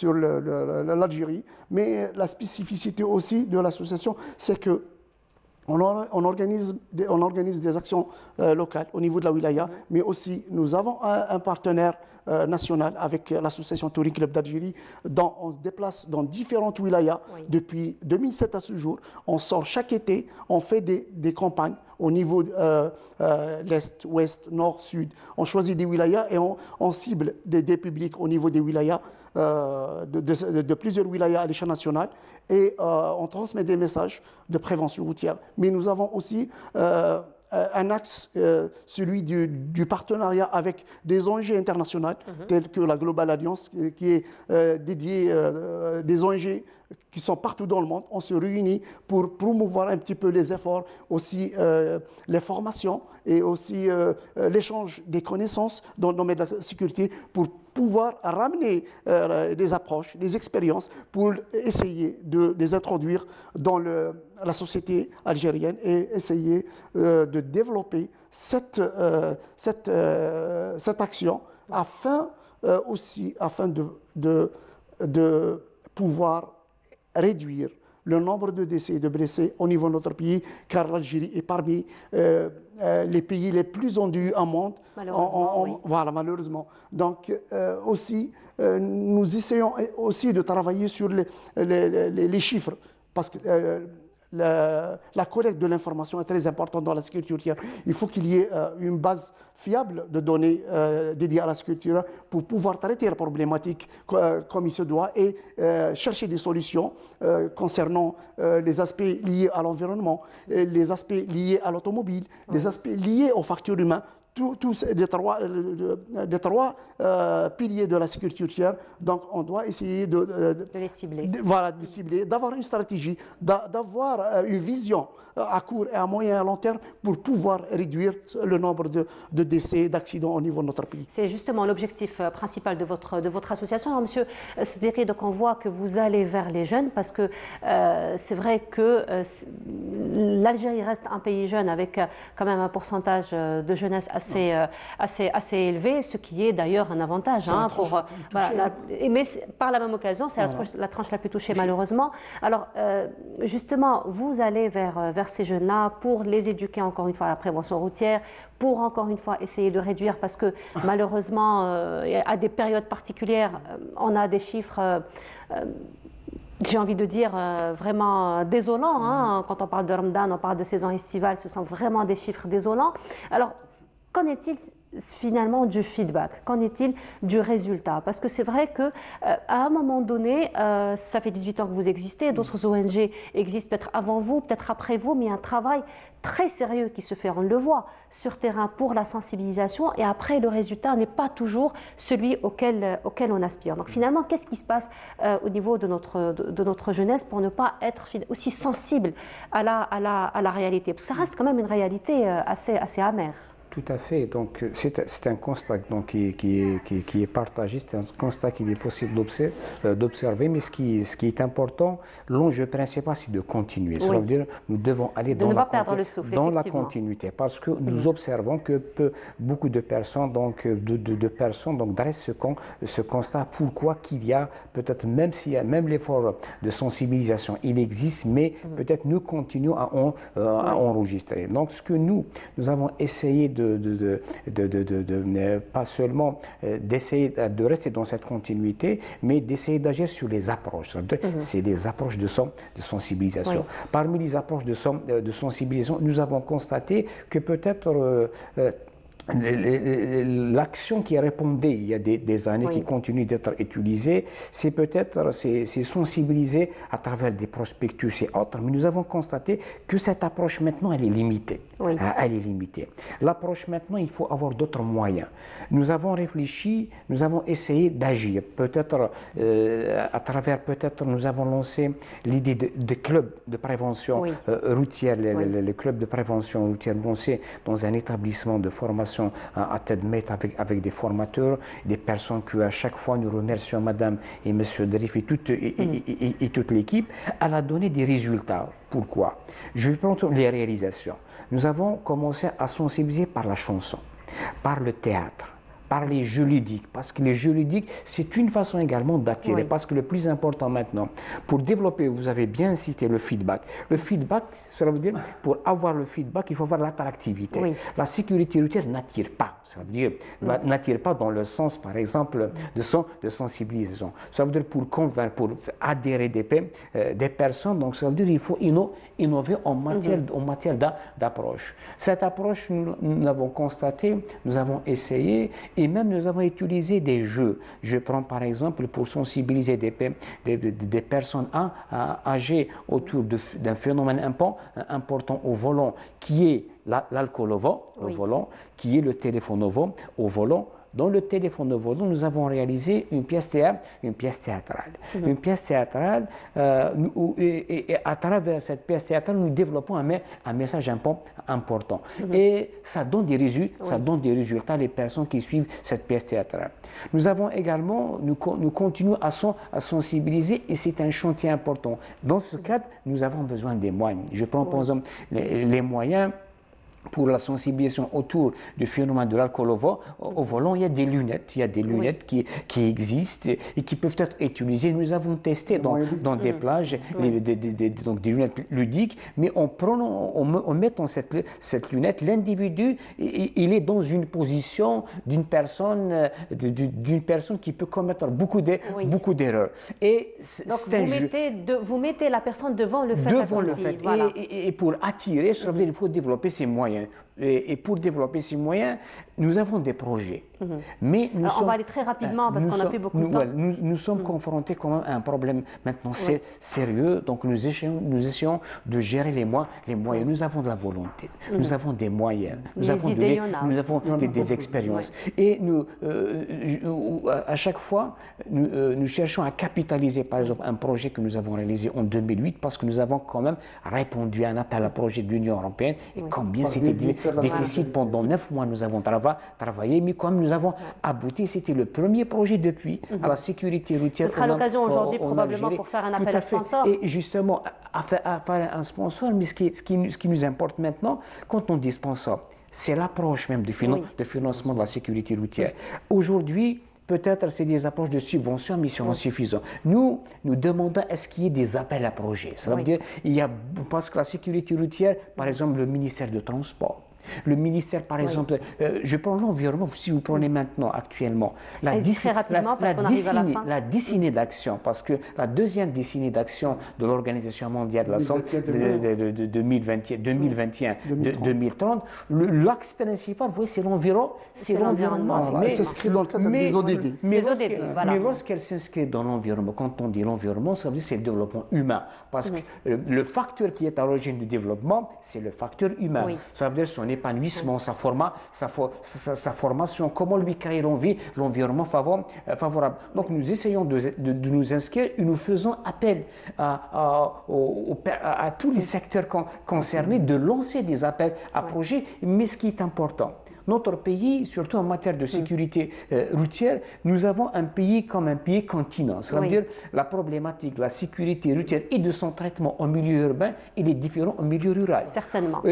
l'Algérie. Mais la spécificité aussi de l'association, c'est que on organise des actions locales au niveau de la wilaya, mais aussi nous avons un partenaire national avec l'association Touring Club d'Algérie. On se déplace dans différentes wilayas depuis 2007 à ce jour. On sort chaque été, on fait des campagnes au niveau l'Est, Ouest, Nord, Sud. On choisit des wilayas et on cible des publics au niveau des wilayas, de plusieurs wilayas à l'échelle nationale, et on transmet des messages de prévention routière. Mais nous avons aussi un axe, celui du partenariat avec des ONG internationales, telles que la Global Alliance, qui est dédiée des ONG qui sont partout dans le monde. On se réunit pour promouvoir un petit peu les efforts, aussi les formations et aussi l'échange des connaissances dans le domaine de la sécurité pour pouvoir ramener des approches, des expériences pour essayer de les introduire dans la société algérienne et essayer de développer cette action afin de pouvoir réduire le nombre de décès et de blessés au niveau de notre pays, car l'Algérie est parmi les pays les plus endeuillés au monde. Malheureusement, Voilà, malheureusement. Donc, nous essayons aussi de travailler sur les chiffres, parce que la collecte de l'information est très importante dans la sécurité routière. Il faut qu'il y ait une base fiable de données dédiées à la sécurité routière pour pouvoir traiter la problématique comme il se doit et chercher des solutions concernant les aspects liés à l'environnement, les aspects liés à l'automobile, les aspects liés aux facteurs humains. Tous les trois piliers de la sécurité routière. Donc, on doit essayer de les cibler. Voilà, de les cibler, d'avoir une stratégie, d'avoir une vision à court et à moyen et à long terme pour pouvoir réduire le nombre de décès, d'accidents au niveau de notre pays. C'est justement l'objectif principal de votre association. Alors, monsieur Sederi, donc on voit que vous allez vers les jeunes parce que c'est vrai que l'Algérie reste un pays jeune avec quand même un pourcentage de jeunesse assez élevé, ce qui est d'ailleurs un avantage. Mais par la même occasion, c'est la tranche la plus touchée malheureusement. Alors justement, vous allez vers ces jeunes-là pour les éduquer encore une fois à la prévention routière, pour encore une fois essayer de réduire parce que malheureusement, à des périodes particulières, on a des chiffres... j'ai envie de dire vraiment désolants. Quand on parle de Ramadan, on parle de saison estivale, ce sont vraiment des chiffres désolants. Alors, qu'en est-il finalement du feedback? Qu'en est-il du résultat? Parce que c'est vrai qu'à un moment donné, ça fait 18 ans que vous existez, d'autres ONG existent peut-être avant vous, peut-être après vous, mais il y a un travail très sérieux qui se fait, on le voit, sur terrain pour la sensibilisation et après le résultat n'est pas toujours celui auquel on aspire. Donc finalement, qu'est-ce qui se passe au niveau de notre jeunesse pour ne pas être aussi sensible à la réalité? Parce que ça reste quand même une réalité assez amère. Tout à fait. Donc, c'est un constat donc, qui est partagé, c'est un constat qu'il est possible d'observer, mais ce qui est important, l'enjeu principal, c'est de continuer. Ça veut dire nous devons aller dans la continuité, parce que nous observons que beaucoup de personnes dressent ce constat. Pourquoi qu'il y a peut-être, même l'effort de sensibilisation, il existe, mais peut-être nous continuons à enregistrer. Donc, ce que nous avons essayé pas seulement d'essayer de rester dans cette continuité, mais d'essayer d'agir sur les approches. C'est des approches de sensibilisation. Oui. Parmi les approches de sensibilisation, nous avons constaté que peut-être l'action qui répondait il y a des années, qui continue d'être utilisée, c'est peut-être sensibiliser à travers des prospectus et autres, mais nous avons constaté que cette approche maintenant elle est limitée. Oui. Elle est limitée. L'approche maintenant, il faut avoir d'autres moyens. Nous avons réfléchi, nous avons essayé d'agir. Peut-être à travers, nous avons lancé l'idée de clubs de prévention routière, les clubs de prévention routière lancés dans un établissement de formation à tête maître avec des formateurs, des personnes que à chaque fois nous remercions Madame et Monsieur Derif et toute l'équipe. Elle a donné des résultats. Pourquoi? Je vais prendre les réalisations. Nous avons commencé à sensibiliser par la chanson, par le théâtre, par les jeux ludiques, parce que les jeux ludiques, c'est une façon également d'attirer, parce que le plus important maintenant, pour développer, vous avez bien cité le feedback. Le feedback, cela veut dire, pour avoir le feedback, il faut avoir l'attractivité. Oui. La sécurité routière n'attire pas, ça veut dire, n'attire pas dans le sens, par exemple, de sensibilisation. Ça veut dire pour convaincre, pour adhérer des personnes, donc ça veut dire qu'il faut innover en matière d'approche. Cette approche, nous l'avons constatée, nous avons essayé, et même nous avons utilisé des jeux. Je prends par exemple pour sensibiliser des personnes âgées autour d'un phénomène important au volant, qui est l'alcool au volant, qui est le téléphone au volant. Dans le téléphone au volant, nous avons réalisé une pièce théâtrale. Une pièce théâtrale, et à travers cette pièce théâtrale, nous développons un message important. Et ça donne des résultats, les personnes qui suivent cette pièce théâtrale. Nous avons également, nous continuons à sensibiliser, et c'est un chantier important. Dans ce cadre, nous avons besoin des moyens. Je prends par exemple les moyens. pour la sensibilisation autour du phénomène de l'alcool au volant, il y a des lunettes, qui existent et qui peuvent être utilisées. Nous avons testé dans des plages donc des lunettes ludiques, mais en mettant cette lunette, l'individu, il est dans une position d'une personne qui peut commettre beaucoup d'erreurs. Et donc vous mettez la personne devant le fait accompli. Voilà. Et pour attirer, il faut développer ses moyens. Et pour développer ces moyens, nous avons des projets. Mais on va aller très rapidement parce qu'on n'a plus beaucoup de temps. Nous sommes confrontés quand même à un problème maintenant sérieux. Donc nous essayons de gérer les moyens. Nous avons de la volonté, nous avons des moyens, nous avons des expériences. Et à chaque fois, nous cherchons à capitaliser, par exemple, un projet que nous avons réalisé en 2008 parce que nous avons quand même répondu à un appel à projet de l'Union européenne. Et combien c'était difficile. Pendant 9 mois, nous avons travaillé, mais comme nous avons abouti, c'était le premier projet depuis à la sécurité routière. Ce sera l'occasion aujourd'hui probablement pour faire un appel à sponsor. Et justement, à faire un sponsor, mais ce qui nous importe maintenant, quand on dit sponsor, c'est l'approche même de financement de la sécurité routière. Aujourd'hui, peut-être c'est des approches de subvention, mais sont insuffisantes. Nous demandons est-ce qu'il y ait des appels à projets. Ça veut dire, parce que la sécurité routière, par exemple, le ministère de Transport, le ministère, par exemple, je prends l'environnement, si vous prenez maintenant, actuellement, la décennie d'action, parce que la deuxième décennie d'action de l'Organisation mondiale de la santé de 2021-2030, l'axe principal, vous voyez, c'est l'environnement. Elle s'inscrit dans le cadre des ODD. Mais lorsqu'elle s'inscrit dans l'environnement, quand on dit l'environnement, ça veut dire c'est le développement humain. Parce que le facteur qui est à l'origine du développement, c'est le facteur humain. Ça veut dire son épanouissement, sa formation, comment lui créer l'environnement favorable. Donc nous essayons de nous inscrire et nous faisons appel à tous les secteurs concernés de lancer des appels à projets. Mais ce qui est important, notre pays, surtout en matière de sécurité routière, nous avons un pays comme un pays continent. Ça veut dire la problématique de la sécurité routière et de son traitement au milieu urbain, il est différent au milieu rural. Certainement.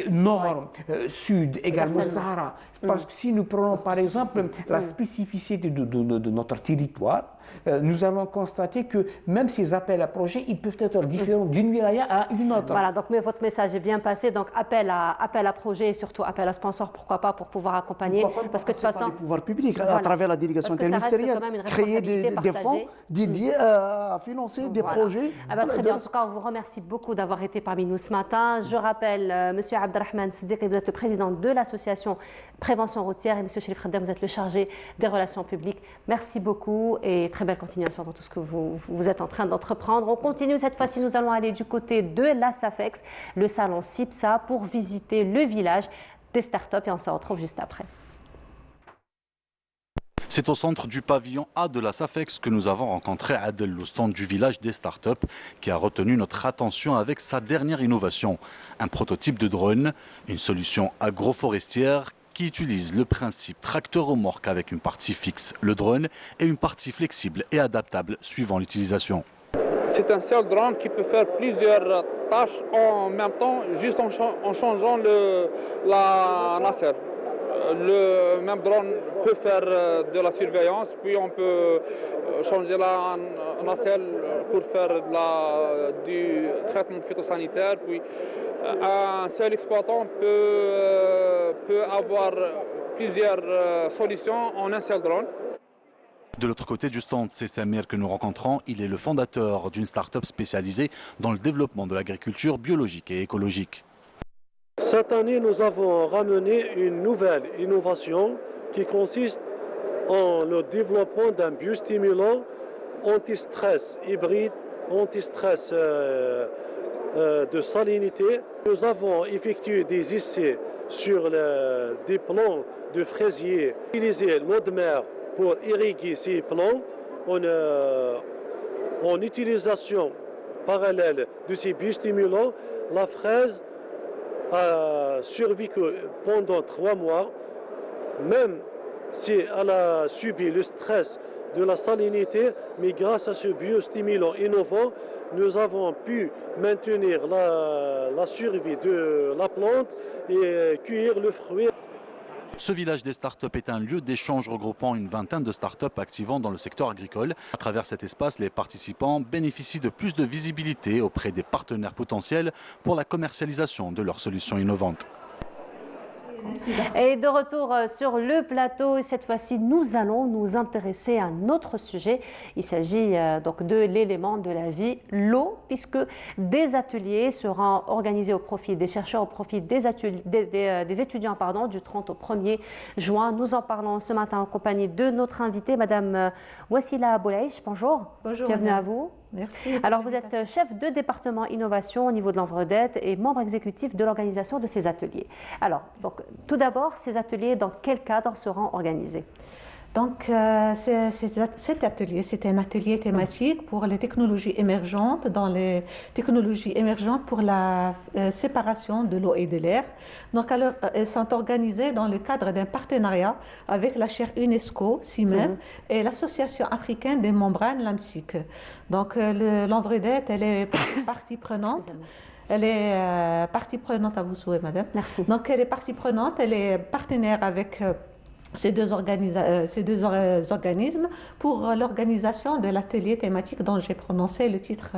Nord, sud, également Sahara. Parce que si nous prenons par exemple la spécificité de notre territoire, nous allons constater que même ces appels à projets, ils peuvent être différents d'une wilaya à une autre. Voilà, donc mais votre message est bien passé. Donc appel à projets et surtout appel à sponsor, pourquoi pas, pour pouvoir accompagner. Parce que de toute façon, les pouvoirs publics, à travers la délégation interministérielle, créer des fonds dédiés à financer des projets. Très bien, en tout cas, on vous remercie beaucoup d'avoir été parmi nous ce matin. Je rappelle, M. Abdelrahman Siddiq, vous êtes le président de l'association Prévention routière, et M. Chérif Khaddam, vous êtes le chargé des relations publiques. Merci beaucoup et très belle continuation dans tout ce que vous êtes en train d'entreprendre. On continue, cette fois-ci, nous allons aller du côté de la SAFEX, le salon CIPSA, pour visiter le village des startups, et on se retrouve juste après. C'est au centre du pavillon A de la SAFEX que nous avons rencontré Adel, le stand du village des startups, qui a retenu notre attention avec sa dernière innovation, un prototype de drone, une solution agroforestière qui utilise le principe tracteur-remorque avec une partie fixe, le drone, et une partie flexible et adaptable suivant l'utilisation. C'est un seul drone qui peut faire plusieurs tâches en même temps, juste en changeant la nacelle. Le même drone peut faire de la surveillance, puis on peut changer la nacelle pour faire du traitement phytosanitaire. Puis un seul exploitant peut avoir plusieurs solutions en un seul drone. De l'autre côté du stand, c'est Samir que nous rencontrons. Il est le fondateur d'une start-up spécialisée dans le développement de l'agriculture biologique et écologique. Cette année, nous avons ramené une nouvelle innovation qui consiste en le développement d'un biostimulant anti-stress hybride, anti-stress de salinité. Nous avons effectué des essais sur des plants de fraisiers, utiliser l'eau de mer pour irriguer ces plants en utilisation parallèle de ces biostimulants. La fraise a survécu pendant 3 mois, même si elle a subi le stress de la salinité, mais grâce à ce biostimulant innovant, nous avons pu maintenir la survie de la plante et cueillir le fruit. Ce village des startups est un lieu d'échange regroupant une vingtaine de startups activant dans le secteur agricole. À travers cet espace, les participants bénéficient de plus de visibilité auprès des partenaires potentiels pour la commercialisation de leurs solutions innovantes. Et de retour sur le plateau, cette fois-ci, nous allons nous intéresser à un autre sujet. Il s'agit donc de l'élément de la vie, l'eau, puisque des ateliers seront organisés au profit des chercheurs, au profit des étudiants du 30 au 1er juin. Nous en parlons ce matin en compagnie de notre invitée, Madame Wassila Boulaïch. Bonjour. Bonjour. Bienvenue madame. à vous. Merci. Alors, vous êtes chef de département innovation au niveau de l'Envredette et membre exécutif de l'organisation de ces ateliers. Alors, donc, tout d'abord, ces ateliers, dans quel cadre seront organisés ? Donc, cet atelier, c'est un atelier thématique pour les technologies émergentes, dans les technologies émergentes pour la séparation de l'eau et de l'air. Donc, alors, elles sont organisées dans le cadre d'un partenariat avec la chaire UNESCO, CIMEM, et l'Association africaine des membranes, l'AMSIC. Donc, l'Envredette, elle est partie prenante. Elle est partie prenante à vous souhaiter, madame. Merci. Donc, elle est partie prenante, elle est partenaire avec ces deux organismes pour l'organisation de l'atelier thématique dont j'ai prononcé le titre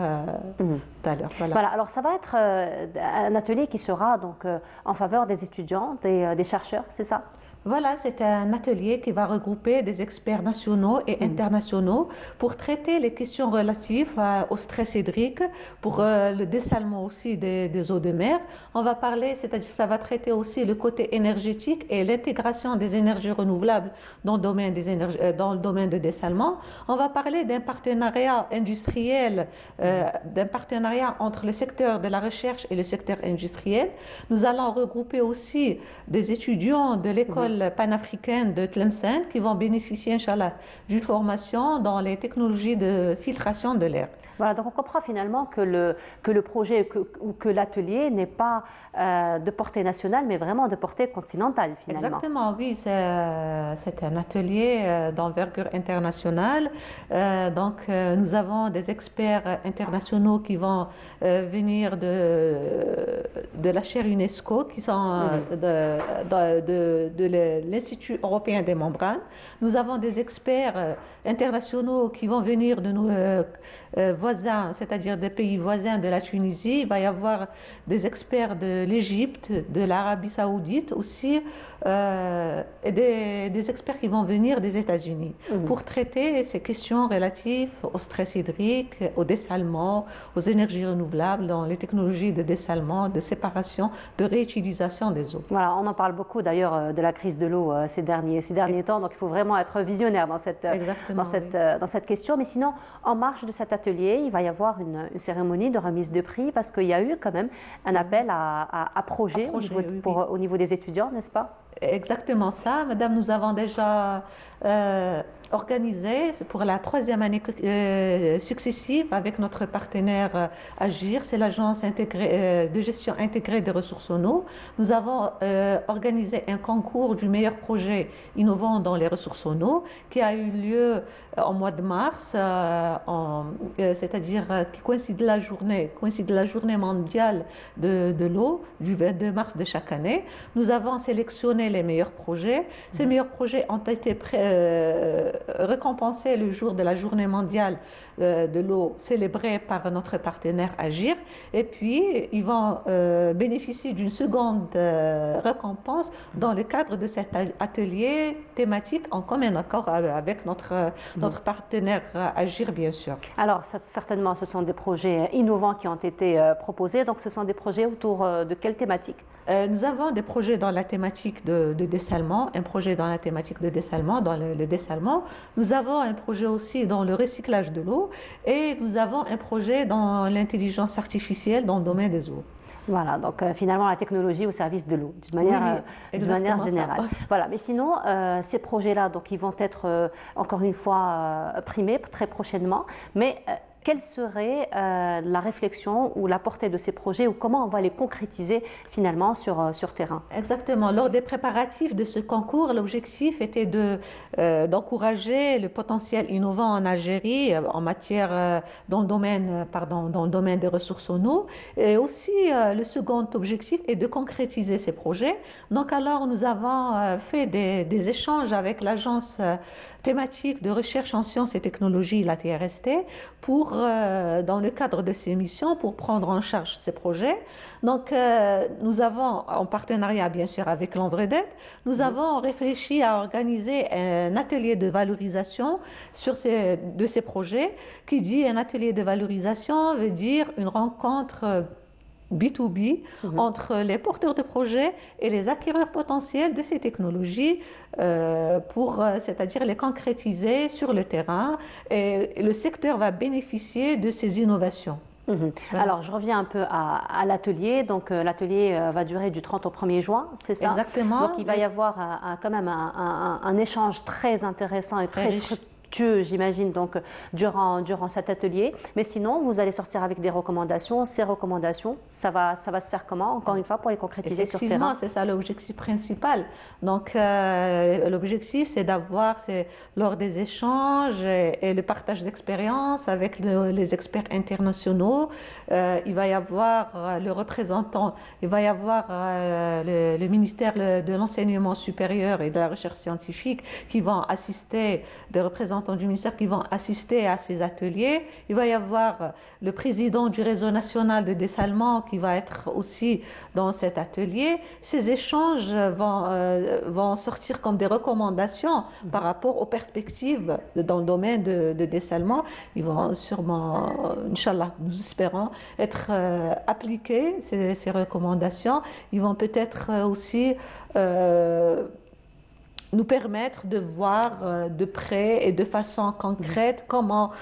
tout à l'heure. Voilà, alors ça va être un atelier qui sera donc en faveur des étudiants, des chercheurs, c'est ça ? Voilà, c'est un atelier qui va regrouper des experts nationaux et internationaux pour traiter les questions relatives au stress hydrique, pour le dessalement aussi des eaux de mer. On va parler, c'est-à-dire ça va traiter aussi le côté énergétique et l'intégration des énergies renouvelables dans le domaine de dessalement. On va parler d'un partenariat industriel, d'un partenariat entre le secteur de la recherche et le secteur industriel. Nous allons regrouper aussi des étudiants de l'école panafricaine de Tlemcen qui vont bénéficier, Inch'Allah, d'une formation dans les technologies de filtration de l'air. Voilà, donc on comprend finalement que le projet ou que l'atelier n'est pas de portée nationale, mais vraiment de portée continentale, finalement. Exactement, oui, c'est un atelier d'envergure internationale. Nous avons des experts internationaux qui vont venir de la chaire UNESCO, qui sont de l'Institut européen des membranes. Nous avons des experts internationaux qui vont venir de nos voisins, c'est-à-dire des pays voisins de la Tunisie. Il va y avoir des experts de l'Égypte, de l'Arabie saoudite aussi, et des experts qui vont venir des États-Unis pour traiter ces questions relatives au stress hydrique, au dessalement, aux énergies renouvelables, dans les technologies de dessalement, de séparation, de réutilisation des eaux. Voilà, on en parle beaucoup d'ailleurs de la crise de l'eau ces derniers temps, donc il faut vraiment être visionnaire dans cette question. Mais sinon, en marge de cet atelier, il va y avoir une cérémonie de remise de prix parce qu'il y a eu quand même un appel à projet, au niveau des étudiants, n'est-ce pas ? Exactement ça, madame. Nous avons déjà organisé pour la 3e année successive avec notre partenaire Agir, c'est l'agence de gestion intégrée des ressources en eau. Nous avons organisé un concours du meilleur projet innovant dans les ressources en eau qui a eu lieu en mois de mars, c'est-à-dire qui coïncide la journée mondiale de l'eau du 22 mars de chaque année. Nous avons sélectionné les meilleurs projets. Ces meilleurs projets ont été récompensés le jour de la journée mondiale de l'eau célébrée par notre partenaire Agir. Et puis, ils vont bénéficier d'une seconde récompense dans le cadre de cet atelier thématique en commun accord avec notre partenaire Agir, bien sûr. Alors, certainement, ce sont des projets innovants qui ont été proposés. Donc, ce sont des projets autour de quelle thématique ? Nous avons des projets dans la thématique de dessalement, un projet dans la thématique de dessalement, dans le dessalement. Nous avons un projet aussi dans le recyclage de l'eau et nous avons un projet dans l'intelligence artificielle dans le domaine des eaux. Voilà, donc finalement la technologie au service de l'eau, d'une manière générale. Voilà, mais sinon, ces projets-là, donc ils vont être encore une fois primés très prochainement. Mais quelle serait la réflexion ou la portée de ces projets ou comment on va les concrétiser finalement sur terrain? Exactement. Lors des préparatifs de ce concours, l'objectif était d'encourager le potentiel innovant en Algérie en matière dans le domaine des ressources en eau. Et aussi, le second objectif est de concrétiser ces projets. Donc alors, nous avons fait des échanges avec l'agence thématique de recherche en sciences et technologies, la TRST, dans le cadre de ces missions, pour prendre en charge ces projets. Donc, nous avons, en partenariat bien sûr avec l'Envredette, nous avons réfléchi à organiser un atelier de valorisation de ces projets. Qui dit un atelier de valorisation veut dire une rencontre B2B entre les porteurs de projets et les acquéreurs potentiels de ces technologies c'est-à-dire les concrétiser sur le terrain, et le secteur va bénéficier de ces innovations. Voilà. Alors, je reviens un peu à l'atelier. Donc, l'atelier va durer du 30 au 1er juin, c'est ça? Exactement. Donc, il va y avoir quand même un échange très intéressant et très fructueux, j'imagine, donc durant cet atelier. Mais sinon, vous allez sortir avec des recommandations. Ces recommandations, ça va se faire comment, encore une fois, pour les concrétiser sur terrain? Effectivement, c'est ça l'objectif principal. Donc, l'objectif, c'est lors des échanges et le partage d'expériences avec les experts internationaux, il va y avoir le représentant, il va y avoir le ministère de l'enseignement supérieur et de la recherche scientifique qui vont assister, des représentants du ministère qui vont assister à ces ateliers. Il va y avoir le président du réseau national de dessalement qui va être aussi dans cet atelier. Ces échanges vont sortir comme des recommandations par rapport aux perspectives dans le domaine de dessalement. Ils vont sûrement, Inch'Allah, nous espérons, être appliqués, ces recommandations. Ils vont peut-être aussi nous permettre de voir de près et de façon concrète comment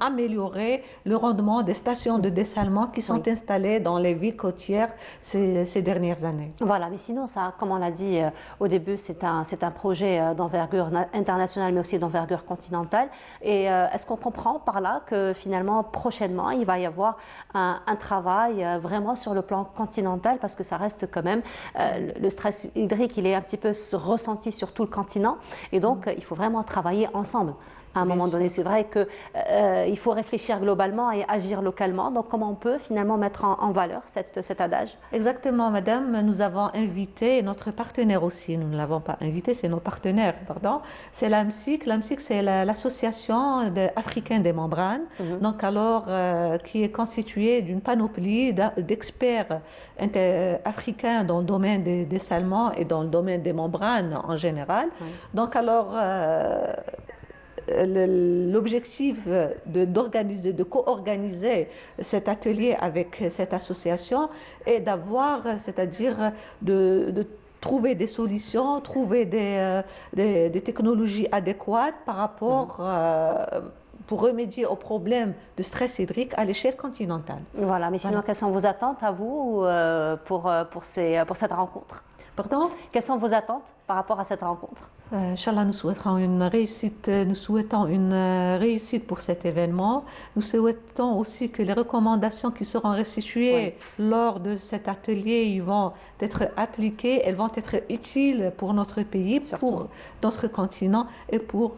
améliorer le rendement des stations de dessalement qui sont installées dans les villes côtières ces dernières années. Voilà, mais sinon, ça, comme on l'a dit au début, c'est un projet d'envergure internationale, mais aussi d'envergure continentale. Et est-ce qu'on comprend par là que finalement, prochainement, il va y avoir un travail vraiment sur le plan continental, parce que ça reste quand même, le stress hydrique, il est un petit peu ressenti sur tout le continent, et donc il faut vraiment travailler ensemble. À un moment donné, c'est vrai qu'il faut réfléchir globalement et agir localement. Donc, comment on peut finalement mettre en valeur cet adage? Exactement, madame. Nous avons invité notre partenaire aussi. Nous ne l'avons pas invité, c'est nos partenaires, pardon. C'est l'AMSIC. L'AMSIC, c'est l'association africaine des membranes. Donc, alors, qui est constituée d'une panoplie d'experts africains dans le domaine des dessalements et dans le domaine des membranes en général. Donc, alors, l'objectif de co-organiser cet atelier avec cette association est d'avoir, c'est-à-dire de trouver des solutions, trouver des technologies adéquates par rapport pour remédier aux problèmes de stress hydrique à l'échelle continentale. Voilà, mais sinon, quelles sont vos attentes à vous pour cette rencontre? Pardon? Quelles sont vos attentes par rapport à cette rencontre? Inch'Allah, nous souhaitons une réussite pour cet événement. Nous souhaitons aussi que les recommandations qui seront restituées lors de cet atelier, ils vont être appliquées, elles vont être utiles pour notre pays, pour notre continent et pour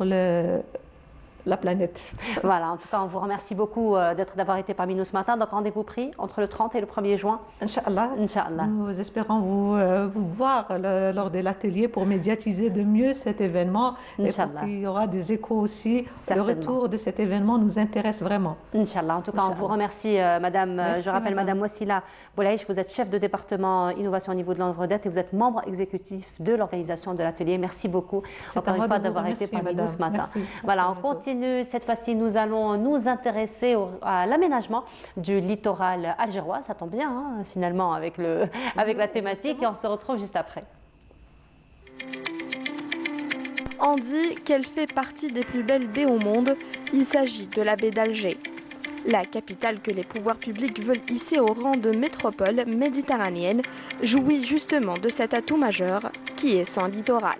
la planète. Voilà, en tout cas, on vous remercie beaucoup d'avoir été parmi nous ce matin. Donc, rendez-vous pris entre le 30 et le 1er juin. Inch'Allah. Inch'Allah. Nous espérons vous voir lors de l'atelier pour médiatiser de mieux cet événement. Inch'Allah. Et il y aura des échos aussi. Certainement. Le retour de cet événement nous intéresse vraiment. Inch'Allah. En tout cas, on vous remercie, madame. Merci, je rappelle, madame Wassila Boulaïch, vous êtes chef de département innovation au niveau de l'Envredette et vous êtes membre exécutif de l'organisation de l'atelier. Merci beaucoup, encore une fois, d'avoir été parmi nous ce matin. Merci. Voilà, on continue. Cette fois-ci, nous allons nous intéresser à l'aménagement du littoral algérois. Ça tombe bien, hein, finalement, avec la thématique. Et on se retrouve juste après. On dit qu'elle fait partie des plus belles baies au monde. Il s'agit de la baie d'Alger. La capitale que les pouvoirs publics veulent hisser au rang de métropole méditerranéenne jouit justement de cet atout majeur qui est son littoral.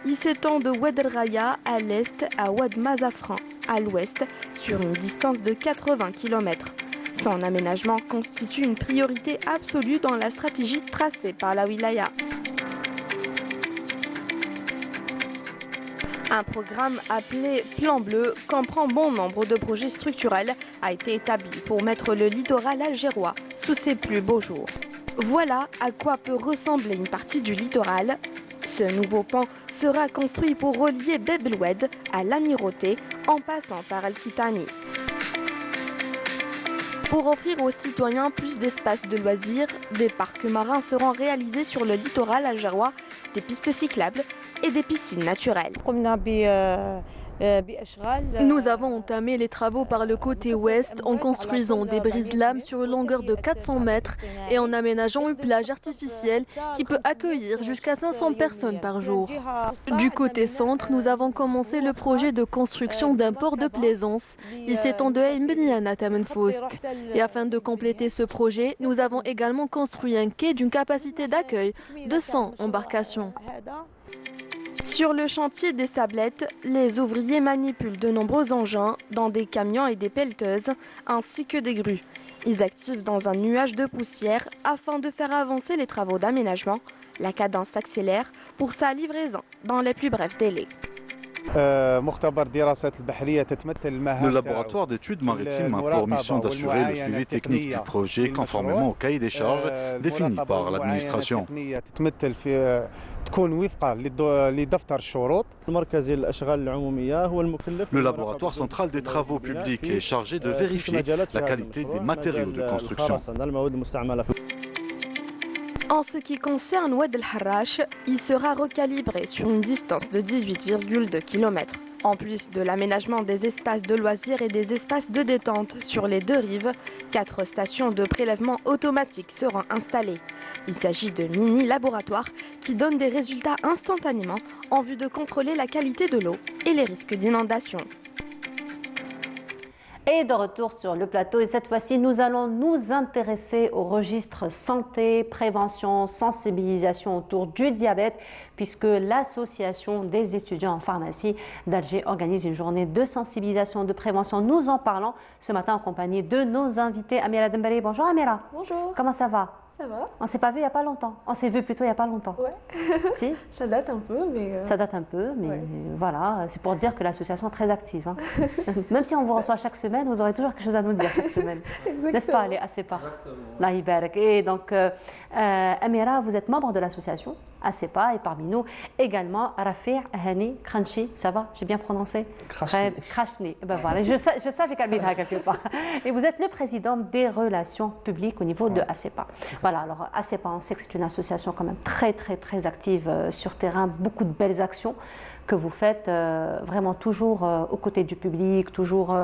Il s'étend de Oued El Raya à l'est à Oued Mazafran à l'ouest sur une distance de 80 km. Son aménagement constitue une priorité absolue dans la stratégie tracée par la wilaya. Un programme appelé Plan Bleu comprend bon nombre de projets structurels a été établi pour mettre le littoral algérois sous ses plus beaux jours. Voilà à quoi peut ressembler une partie du littoral. Ce nouveau pont sera construit pour relier Beb El Oued à l'Amirauté en passant par Al-Kitani. Pour offrir aux citoyens plus d'espaces de loisirs, des parcs marins seront réalisés sur le littoral algérois, des pistes cyclables et des piscines naturelles. Nous avons entamé les travaux par le côté ouest en construisant des brise-lames sur une longueur de 400 mètres et en aménageant une plage artificielle qui peut accueillir jusqu'à 500 personnes par jour. Du côté centre, nous avons commencé le projet de construction d'un port de plaisance. Il s'étend de Ain Beniana à Tamenfoust. Et afin de compléter ce projet, nous avons également construit un quai d'une capacité d'accueil de 100 embarcations. Sur le chantier des Sablettes, les ouvriers manipulent de nombreux engins dans des camions et des pelleteuses, ainsi que des grues. Ils activent dans un nuage de poussière afin de faire avancer les travaux d'aménagement. La cadence s'accélère pour sa livraison dans les plus brefs délais. Le laboratoire d'études maritimes a pour mission d'assurer le suivi technique du projet conformément au cahier des charges défini par l'administration. Le laboratoire central des travaux publics est chargé de vérifier la qualité des matériaux de construction. En ce qui concerne Oued El Harrach, il sera recalibré sur une distance de 18,2 km. En plus de l'aménagement des espaces de loisirs et des espaces de détente sur les deux rives, 4 stations de prélèvement automatique seront installées. Il s'agit de mini-laboratoires qui donnent des résultats instantanément en vue de contrôler la qualité de l'eau et les risques d'inondation. Et de retour sur le plateau, et cette fois-ci, nous allons nous intéresser au registre santé, prévention, sensibilisation autour du diabète, puisque l'association des étudiants en pharmacie d'Alger organise une journée de sensibilisation, de prévention. Nous en parlons ce matin en compagnie de nos invités. Amira Dembélé, bonjour Amira. Bonjour. Comment ça va? Ça va. On ne s'est pas vu il n'y a pas longtemps. On s'est vu plutôt il n'y a pas longtemps. Ouais. Si? Ça date un peu, mais... Ça date un peu, mais ouais. Voilà, c'est pour dire que l'association est très active. Hein. Même si on vous reçoit chaque semaine, vous aurez toujours quelque chose à nous dire chaque semaine. N'est-ce pas, allez, ASEPA? Là, et donc, Amira, vous êtes membre de l'association ASEPA et parmi nous également Rafi' Hani Kranchi. Ça va? J'ai bien prononcé? Krachni. Ben voilà, je savais qu'elle m'aidera quelque part. Et vous êtes le président des relations publiques au niveau de ASEPA. Voilà, alors ASEPA, on sait que c'est une association quand même très active sur terrain, beaucoup de belles actions que vous faites, vraiment toujours aux côtés du public, toujours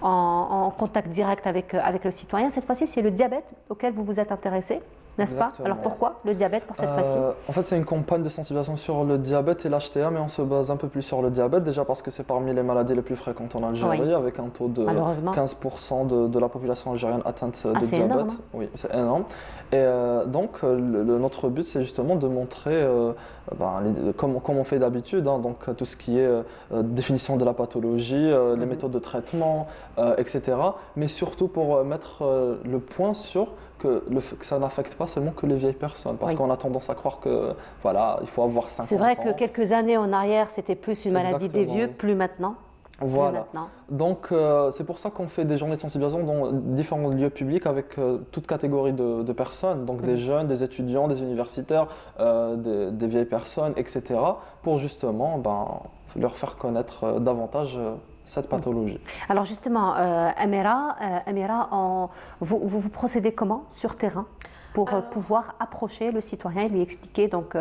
en contact direct avec le citoyen. Cette fois-ci, c'est le diabète auquel vous vous êtes intéressé, n'est-ce pas? Alors pourquoi le diabète pour cette fois-ci? En fait, c'est une campagne de sensibilisation sur le diabète et l'HTA, mais on se base un peu plus sur le diabète, déjà parce que c'est parmi les maladies les plus fréquentes en Algérie, oui. Avec un taux de 15% de la population algérienne atteinte de diabète. Énorme, hein? Oui, c'est énorme. Et donc, notre but, c'est justement de montrer comme on fait d'habitude, hein, donc tout ce qui est définition de la pathologie, les méthodes de traitement, etc. Mais surtout pour mettre le point sur que ça n'affecte pas seulement que les vieilles personnes, parce qu'on a tendance à croire que voilà, il faut avoir 50 ans. C'est vrai que quelques années en arrière, c'était plus une maladie des vieux, plus maintenant. Voilà. Donc c'est pour ça qu'on fait des journées de sensibilisation dans différents lieux publics avec toute catégorie de personnes, donc des jeunes, des étudiants, des universitaires, des vieilles personnes, etc. pour justement leur faire connaître davantage cette pathologie. Alors justement, Amira, vous procédez comment sur terrain pour pouvoir approcher le citoyen et lui expliquer donc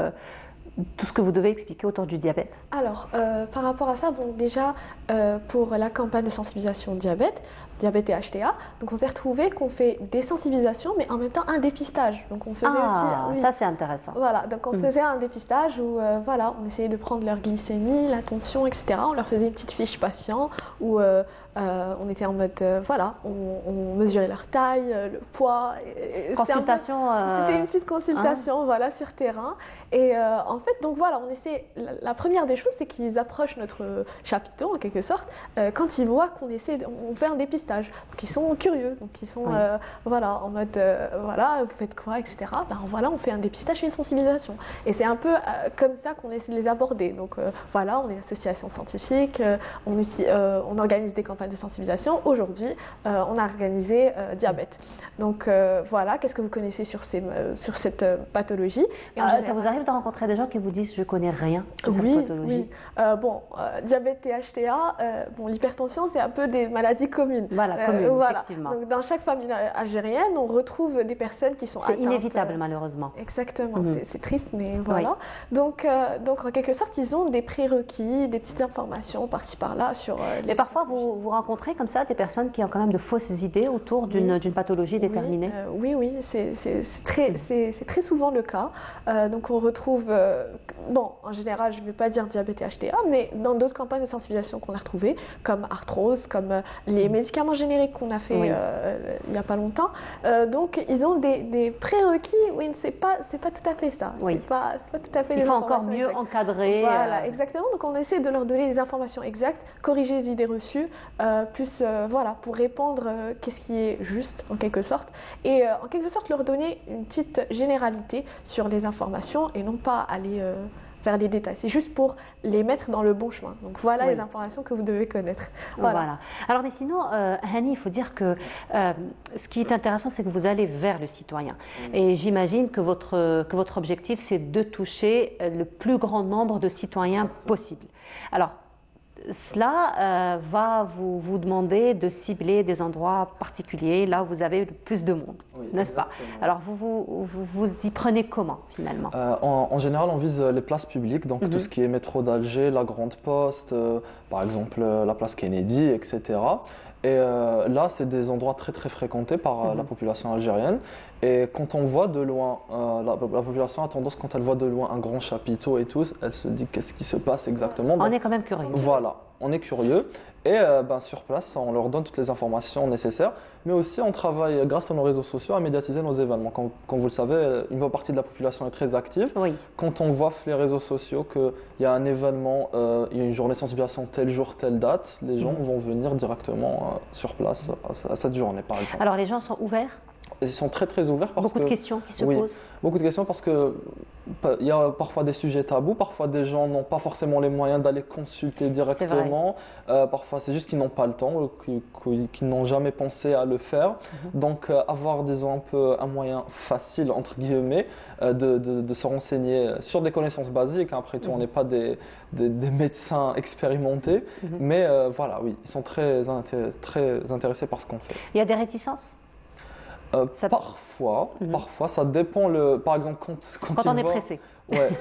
tout ce que vous devez expliquer autour du diabète? Alors, par rapport à ça, bon, déjà, pour la campagne de sensibilisation diabète et HTA, donc on s'est retrouvé qu'on fait des sensibilisations, mais en même temps un dépistage. Donc on faisait aussi... Oui, ça c'est intéressant. Voilà, donc on faisait un dépistage où voilà, on essayait de prendre leur glycémie, la tension, etc. On leur faisait une petite fiche patient où on était en mode, voilà, on mesurait leur taille, le poids. Consultation. C'était une petite consultation, voilà, sur terrain. Et en fait, fait, donc voilà, on essaie. La première des choses, c'est qu'ils approchent notre chapiteau en quelque sorte quand ils voient on fait un dépistage. Donc ils sont curieux, donc ils sont voilà en mode voilà, vous faites quoi, etc. Ben voilà, on fait un dépistage et une sensibilisation. Et c'est un peu comme ça qu'on essaie de les aborder. Donc voilà, on est une association scientifique, on organise des campagnes de sensibilisation. Aujourd'hui, on a organisé diabète. Donc voilà, qu'est-ce que vous connaissez sur cette pathologie? Et ça vous arrive de rencontrer des gens qui vous disent je connais rien de cette pathologie? Diabète et HTA, l'hypertension c'est un peu des maladies communes. Voilà, effectivement. Donc dans chaque famille algérienne, on retrouve des personnes qui sont atteintes. C'est inévitable malheureusement. Exactement, c'est triste, mais voilà. Donc en quelque sorte, ils ont des prérequis, des petites informations par-ci par-là sur. Mais parfois, vous rencontrez comme ça des personnes qui ont quand même de fausses idées autour d'une pathologie déterminée. Oui, c'est très souvent le cas. Donc on retrouve, en général, je ne vais pas dire diabète et HTA, mais dans d'autres campagnes de sensibilisation qu'on a retrouvées, comme arthrose, comme les médicaments génériques qu'on a fait il n'y a pas longtemps. Donc ils ont des prérequis, c'est pas tout à fait ça. C'est pas tout à fait il faut encore mieux encadrer. Voilà, exactement. Donc on essaie de leur donner les informations exactes, corriger les idées reçues, pour répondre qu'est-ce qui est juste en quelque sorte, et en quelque sorte leur donner une petite généralité sur les informations et non pas aller vers les détails. C'est juste pour les mettre dans le bon chemin. Donc voilà les informations que vous devez connaître. Voilà. Alors mais sinon, Hani, il faut dire que ce qui est intéressant, c'est que vous allez vers le citoyen. Et j'imagine que votre objectif, c'est de toucher le plus grand nombre de citoyens possible. Alors, cela va vous demander de cibler des endroits particuliers, là où vous avez le plus de monde, n'est-ce pas? Alors vous y prenez comment finalement? En général, on vise les places publiques, donc tout ce qui est métro d'Alger, la Grande Poste, par exemple la place Kennedy, etc. Et là, c'est des endroits très très fréquentés par la population algérienne. Et quand on voit de loin, la population a tendance, quand elle voit de loin un grand chapiteau et tout, elle se dit qu'est-ce qui se passe exactement. On est quand même curieux. Voilà, on est curieux. Et sur place, on leur donne toutes les informations nécessaires. Mais aussi, on travaille grâce à nos réseaux sociaux à médiatiser nos événements. Comme vous le savez, une bonne partie de la population est très active. Quand on voit sur les réseaux sociaux qu'il y a un événement, il y a une journée de sensibilisation tel jour, telle date, les gens vont venir directement sur place à cette journée, par exemple. Alors, les gens sont ouverts? Ils sont très très ouverts parce beaucoup de questions qui se posent. Beaucoup de questions parce que il y a parfois des sujets tabous, parfois des gens n'ont pas forcément les moyens d'aller consulter directement. Parfois c'est juste qu'ils n'ont pas le temps, qu'ils n'ont jamais pensé à le faire. Donc avoir disons un peu un moyen facile entre guillemets de se renseigner sur des connaissances basiques. Après tout, on n'est pas des médecins expérimentés, mais voilà, oui, ils sont très intéressés par ce qu'on fait. Il y a des réticences? Parfois, ça dépend. Par exemple, quand on est pressé.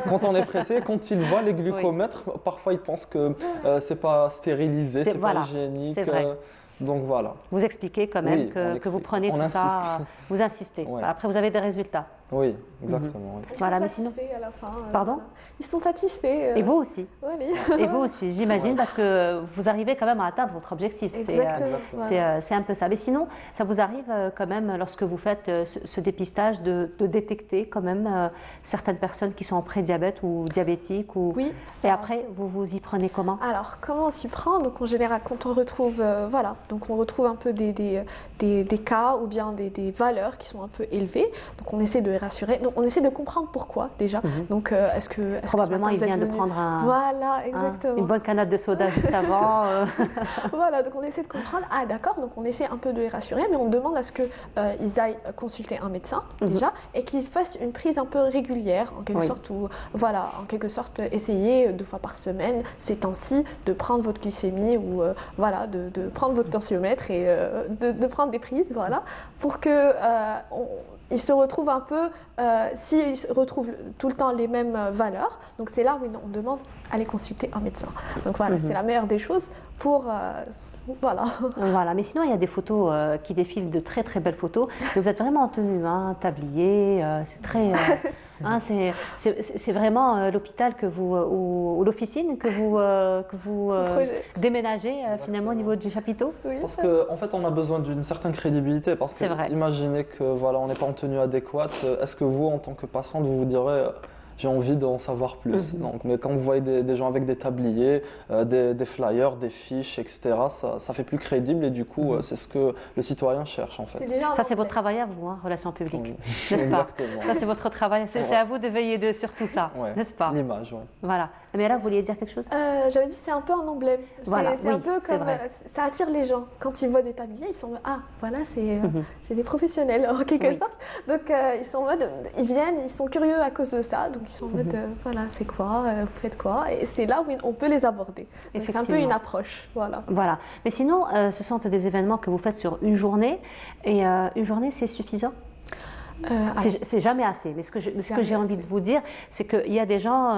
Quand on est pressé, quand ils voient les glucomètres, parfois ils pensent que c'est pas stérilisé, c'est pas hygiénique. Donc voilà. Vous expliquez quand même que vous prenez tout ça, vous insistez. Après, vous avez des résultats. Oui, exactement. Ils sont satisfaits à la fin. Pardon? Ils sont satisfaits. Et vous aussi. Oui. Et vous aussi, j'imagine, parce que vous arrivez quand même à atteindre votre objectif. C'est un peu ça. Mais sinon, ça vous arrive quand même, lorsque vous faites ce dépistage, de détecter quand même certaines personnes qui sont en prédiabète ou diabétiques Oui. Et après, vous y prenez comment? Alors, comment on s'y prend? Donc, en général, quand on retrouve, donc on retrouve un peu des cas ou bien des valeurs qui sont un peu élevées. Donc, on essaie de les rassurer. Donc, on essaie de comprendre pourquoi déjà. Donc, est-ce que probablement il vient de prendre une bonne canette de soda juste avant. Voilà, donc on essaie de comprendre. Ah, d'accord. Donc, on essaie un peu de les rassurer, mais on demande à ce qu'ils aillent consulter un médecin déjà et qu'ils fassent une prise un peu régulière, en quelque sorte, ou en quelque sorte, essayer 2 fois par semaine, ces temps-ci, de prendre votre glycémie ou de prendre votre tensiomètre et de prendre des prises, pour que ils se retrouvent un peu, s'ils retrouvent tout le temps les mêmes valeurs, donc c'est là où on demande à aller consulter un médecin. Donc c'est la meilleure des choses pour... Voilà, mais sinon il y a des photos qui défilent, de très très belles photos, mais vous êtes vraiment en tenue, tablier, c'est très... c'est vraiment l'hôpital ou l'officine que vous déménagez finalement au niveau du chapiteau. Parce qu'en fait on a besoin d'une certaine crédibilité, parce que imaginez que on n'est pas en tenue adéquate, est-ce que vous en tant que patiente vous direz j'ai envie d'en savoir plus. Donc, mais quand vous voyez des gens avec des tabliers, des flyers, des fiches, etc., ça fait plus crédible et du coup, c'est ce que le citoyen cherche en fait. Ça, c'est votre travail à vous, hein, relations publiques, n'est-ce pas? Exactement. Ça, c'est votre travail. C'est à vous de veiller sur tout ça, n'est-ce pas? L'image, oui. Voilà. Mais là, vous vouliez dire quelque chose? J'avais dit c'est un peu un emblème. Voilà, c'est un peu comme ça attire les gens. Quand ils voient des tabliers, ils sont en mode ah voilà c'est des professionnels en quelque sorte. Donc ils sont en mode ils viennent, ils sont curieux à cause de ça. Donc ils sont en mode voilà c'est quoi, vous faites quoi? Et c'est là où on peut les aborder. C'est un peu une approche, voilà. Voilà. Mais sinon, ce sont des événements que vous faites sur une journée et une journée c'est suffisant? C'est jamais assez, mais ce que j'ai envie de vous dire, c'est qu'il y a des gens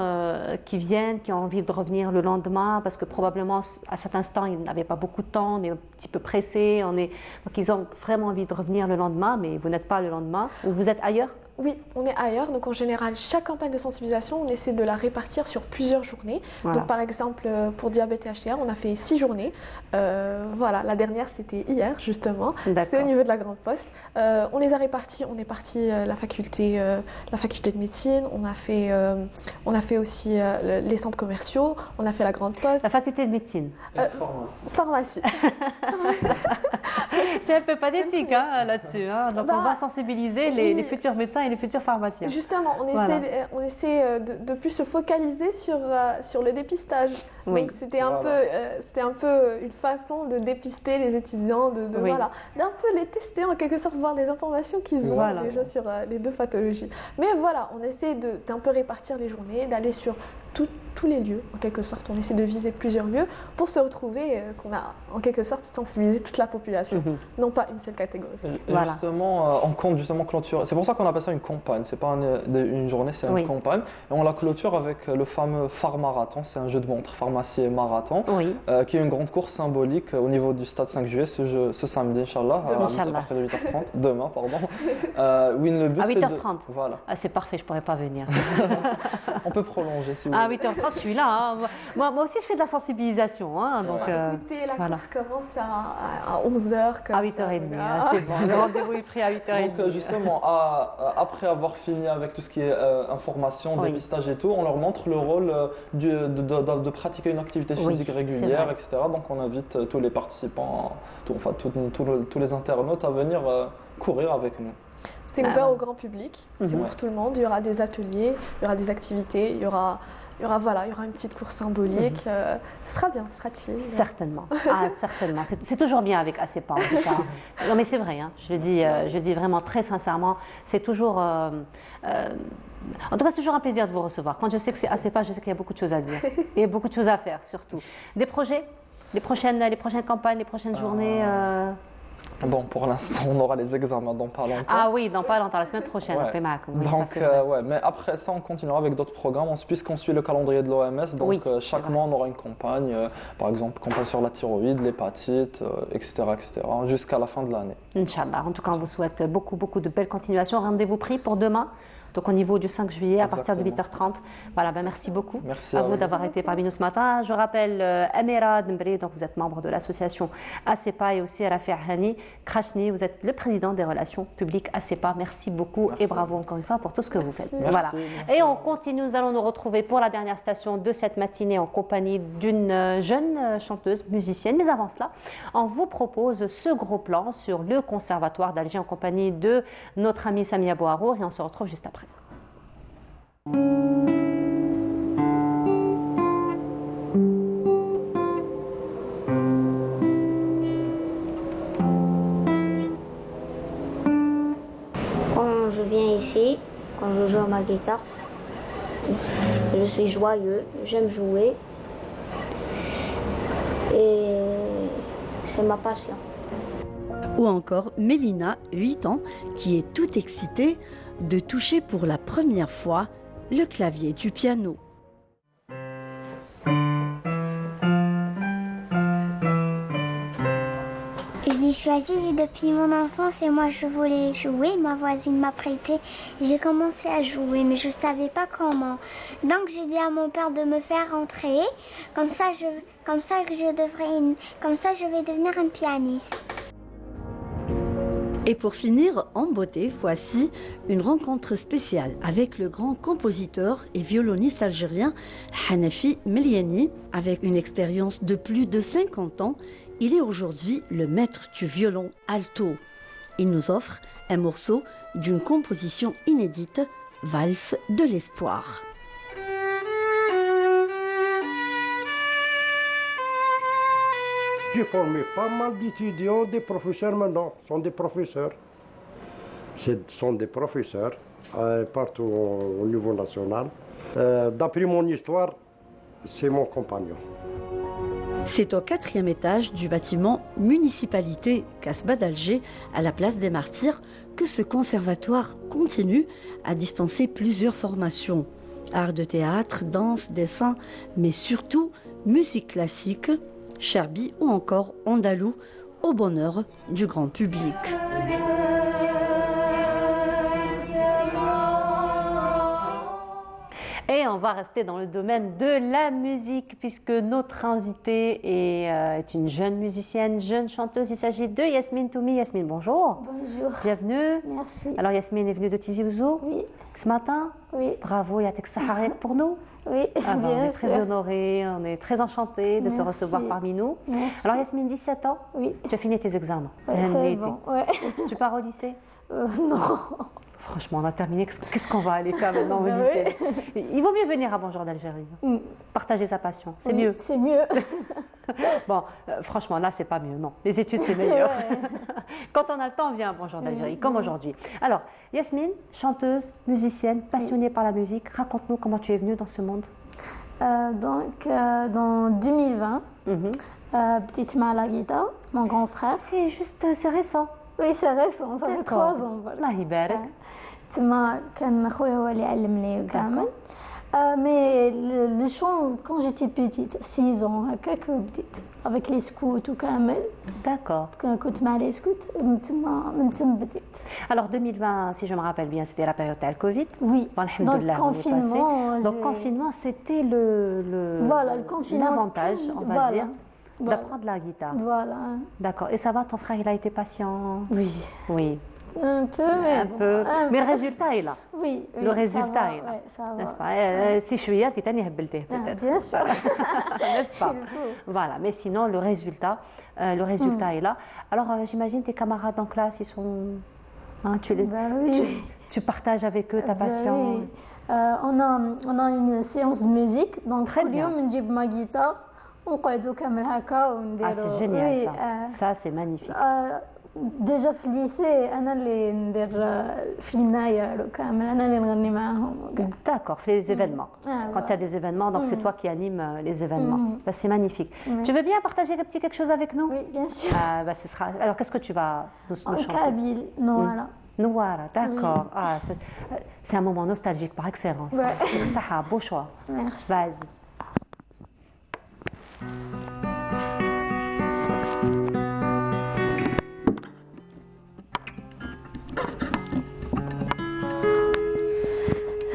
qui viennent, qui ont envie de revenir le lendemain, parce que probablement à cet instant ils n'avaient pas beaucoup de temps, on est un petit peu pressés, donc ils ont vraiment envie de revenir le lendemain, mais vous n'êtes pas le lendemain, ou vous êtes ailleurs? Oui, on est ailleurs. Donc en général, chaque campagne de sensibilisation, on essaie de la répartir sur plusieurs journées. Voilà. Donc par exemple, pour diabète et HTA, on a fait 6 journées. Voilà, la dernière, c'était hier justement. C'était au niveau de la Grande Poste. On les a répartis. On est parti la faculté de médecine. On a fait aussi les centres commerciaux. On a fait la Grande Poste. La faculté de médecine. Pharmacie. C'est un peu pathétique là-dessus. Hein. Donc on va sensibiliser les futurs médecins et les futurs pharmaciens. Justement, on essaie de plus se focaliser sur le dépistage. Oui. Donc c'était un peu une façon de dépister les étudiants, d'un peu les tester en quelque sorte, voir les informations qu'ils ont déjà sur les deux pathologies. Mais voilà, on essaie d'un peu répartir les journées, d'aller sur tous les lieux, en quelque sorte. On essaie de viser plusieurs lieux pour se retrouver qu'on a, en quelque sorte, sensibilisé toute la population, non pas une seule catégorie. Justement, on compte justement clôturer. C'est pour ça qu'on appelle ça une campagne. C'est pas une journée, c'est une campagne. Et on la clôture avec le fameux phare marathon. C'est un jeu de montre, pharmacie et marathon, qui est une grande course symbolique au niveau du stade 5 juillet ce samedi, Inch'Allah, à partir de 8h30. Demain, pardon. Le but, à 8h30. Voilà. Ah, c'est parfait, je ne pourrais pas venir. On peut prolonger si vous voulez. À 8h30, je suis là. Hein. Moi aussi, je fais de la sensibilisation. Hein, donc, écoutez, la course commence à 11h. À 8h30, c'est bon. Le rendez-vous est pris à 8h30. Donc, justement, après avoir fini avec tout ce qui est information, dépistage et tout, on leur montre le rôle de pratiquer une activité physique régulière, etc. Donc, on invite tous les participants, tous les internautes à venir courir avec nous. C'est ouvert au grand public, c'est pour tout le monde. Il y aura des ateliers, il y aura des activités, il y aura une petite course symbolique. Ce sera bien, ce sera chill. Certainement. Certainement. C'est toujours bien avec ACEPA en tout cas. Non mais c'est vrai, hein. Je dis vraiment très sincèrement, c'est toujours... en tout cas, c'est toujours un plaisir de vous recevoir. Quand je sais que c'est ACEPA, je sais qu'il y a beaucoup de choses à dire. Et beaucoup de choses à faire surtout. Des projets, les prochaines campagnes, les prochaines journées Bon, pour l'instant, on aura les examens dans pas longtemps. Ah oui, dans pas longtemps, la semaine prochaine. Mais après ça, on continuera avec d'autres programmes, puisqu'on suit le calendrier de l'OMS. Donc, chaque mois, on aura une campagne, par exemple, campagne sur la thyroïde, l'hépatite, etc., jusqu'à la fin de l'année. Inch'Allah. En tout cas, on vous souhaite beaucoup, beaucoup de belles continuations. Rendez-vous pris pour demain. Donc au niveau du 5 juillet, à partir de 8h30. Voilà, merci beaucoup à vous d'avoir été parmi nous ce matin. Je rappelle Amira Dembri, donc vous êtes membre de l'association ACEPA, et aussi Rafi Hani Krachni, vous êtes le président des relations publiques ACEPA. Merci beaucoup et bravo encore une fois pour tout ce que vous faites. Voilà. Et on continue, nous allons nous retrouver pour la dernière station de cette matinée en compagnie d'une jeune chanteuse, musicienne. Mais avant cela, on vous propose ce gros plan sur le conservatoire d'Alger en compagnie de notre ami Samia Bouharour, et on se retrouve juste après. Quand je viens ici, quand je joue à ma guitare, je suis joyeux, j'aime jouer et c'est ma passion. Ou encore Mélina, 8 ans, qui est toute excitée de toucher pour la première fois le clavier du piano. Je l'ai choisi depuis mon enfance et moi je voulais jouer. Ma voisine m'a prêté. J'ai commencé à jouer mais je ne savais pas comment. Donc j'ai dit à mon père de me faire rentrer. Comme ça je vais devenir une pianiste. Et pour finir en beauté, voici une rencontre spéciale avec le grand compositeur et violoniste algérien Hanafi Meliani. Avec une expérience de plus de 50 ans, il est aujourd'hui le maître du violon alto. Il nous offre un morceau d'une composition inédite, Valse de l'espoir. J'ai formé pas mal d'étudiants, des professeurs maintenant, sont des professeurs. Ce sont des professeurs partout au niveau national. D'après mon histoire, c'est mon compagnon. C'est au 4e étage du bâtiment Municipalité Casbah d'Alger, à la place des Martyrs, que ce conservatoire continue à dispenser plusieurs formations. Art de théâtre, danse, dessin, mais surtout musique classique, cherbi ou encore andalou, au bonheur du grand public. Et on va rester dans le domaine de la musique puisque notre invitée est une jeune musicienne, jeune chanteuse. Il s'agit de Yasmine Toumi. Yasmine, bonjour. Bonjour. Bienvenue. Merci. Alors Yasmine est venue de Tizi Ouzou. Oui. Ce matin. Oui. Bravo, Yatek Saharek pour nous. Oui, bien bien on est sûr. très honorés, on est très enchantés de te recevoir parmi nous. Merci. Alors Yasmine, 17 ans. Oui. Tu as fini tes examens. Ouais, c'est bon. Ouais. Tu pars au lycée? Non. Franchement, on a terminé. Qu'est-ce qu'on va aller faire maintenant au lycée? Il vaut mieux venir à Bonjour d'Algérie. Partager sa passion, c'est mieux. C'est mieux. Bon, franchement, là, c'est pas mieux, non. Les études, c'est meilleur. Quand on a le temps, on vient à Bonjour d'Algérie, comme aujourd'hui. Alors, Yasmine, chanteuse, musicienne, passionnée par la musique. Raconte-nous comment tu es venue dans ce monde. Dans 2020, petite main à la guitare, mon grand frère. C'est récent. Oui, c'est récent, ça fait 3 ans. الله يبارك. تما كان خويا هو اللي علمني كامل. Mais le chant, quand j'étais petite, 6 ans, هكاك بديت avec les scouts وكامل. D'accord. كنت مع les scouts, من تما بديت. Alors 2020, si je me rappelle bien, c'était la période de la Covid. Oui. Bon, alhamdoulilah, donc confinement. Donc confinement, c'était voilà, le confinement. L'avantage, on va dire. D'apprendre la guitare. Voilà. D'accord. Et ça va, ton frère, il a été patient? Oui. Oui. Un peu, mais un peu. Mais le résultat est là. Oui. Le résultat est là. Ouais, ça va. N'est-ce pas? Si شوية تاني هبلته peut-être. Bien sûr. N'est-ce pas? Voilà. Mais sinon, le résultat est là. Alors, j'imagine tes camarades en classe, ils sont. Hein, tu partages avec eux ta passion. Oui. On a une séance de musique, donc كل يوم نجيب ma guitare. Ah, c'est génial ça. Ça, c'est magnifique. Déjà في الليسي انا اللي ندير في النايه كامل انا اللي نغني معاهم. D'accord, fais les événements. Quand il y a des événements, donc c'est toi qui animes les événements. Bah, c'est magnifique. Tu veux bien partager quelque chose avec nous? Oui, bien sûr. Bah, ce sera. Alors qu'est-ce que tu vas nous chanter? Kabyle, Nouara. Nouara, d'accord. Ah, c'est un moment nostalgique par excellence. Ouais. Ça a beau choix. Merci. Vas-y.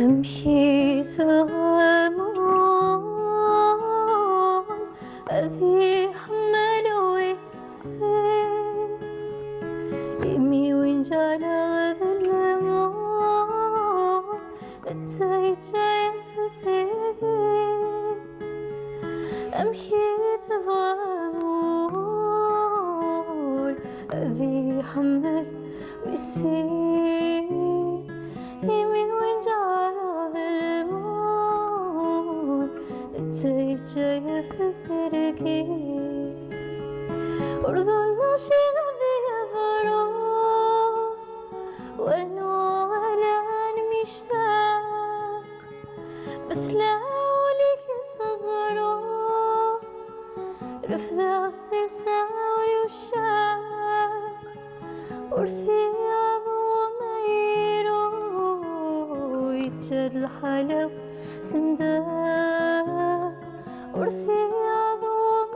أمشي سوامان أذي حمل ويسير يمي وين جانا ظلمان أتاي جايف ثير أمشي سوامان أذي حمل ويسير يمي وين جانا ظلمان أتاي جايف ثيركي أرض الناشين ذي وأنا الآن مشتاق مثل أولك الصزرا رفض السرسال والشاق أرثي عظم يجد الحلو سنداق أرثي عظم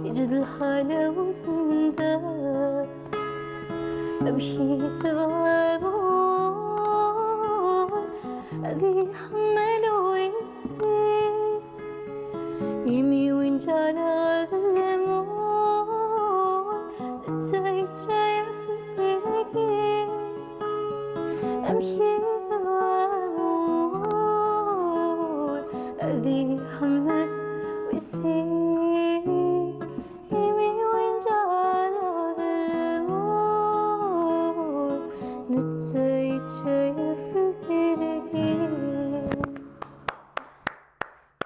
يجد الحلو سنداق أمشي ثوابون أذي حمل ويسير يمي وين جانا ظلمون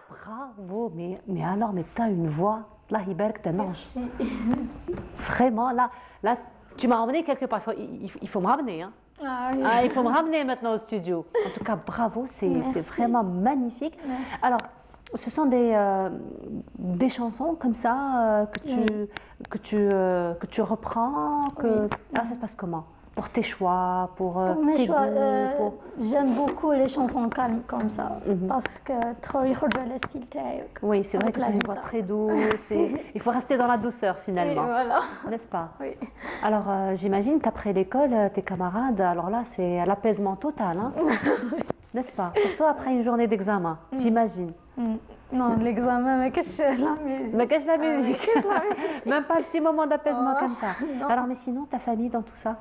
Bravo, mais alors, mais tu as une voix, là, Hiberg, t'es un ange. Vraiment, là, tu m'as emmené quelque part. Il faut me ramener, hein. Ah, oui. Il faut me ramener maintenant au studio. En tout cas, bravo, c'est vraiment magnifique. Merci. Alors, ce sont des chansons comme ça que tu reprends. Ah, ça se passe comment? Pour tes choix, pour mes choix, goûts, j'aime beaucoup les chansons calmes comme ça, parce que trop le style taïk. Oui, c'est vrai que tu as une voix très douce. Il faut rester dans la douceur finalement, oui, voilà. N'est-ce pas? Oui. Alors, j'imagine qu'après l'école, tes camarades, alors là, c'est l'apaisement total, hein? N'est-ce pas? Surtout après une journée d'examen, j'imagine. Non, l'examen, mais qu'est-ce que la musique? Mais qu'est-ce que la musique? Même pas un petit moment d'apaisement comme ça. Non. Alors, mais sinon, ta famille dans tout ça?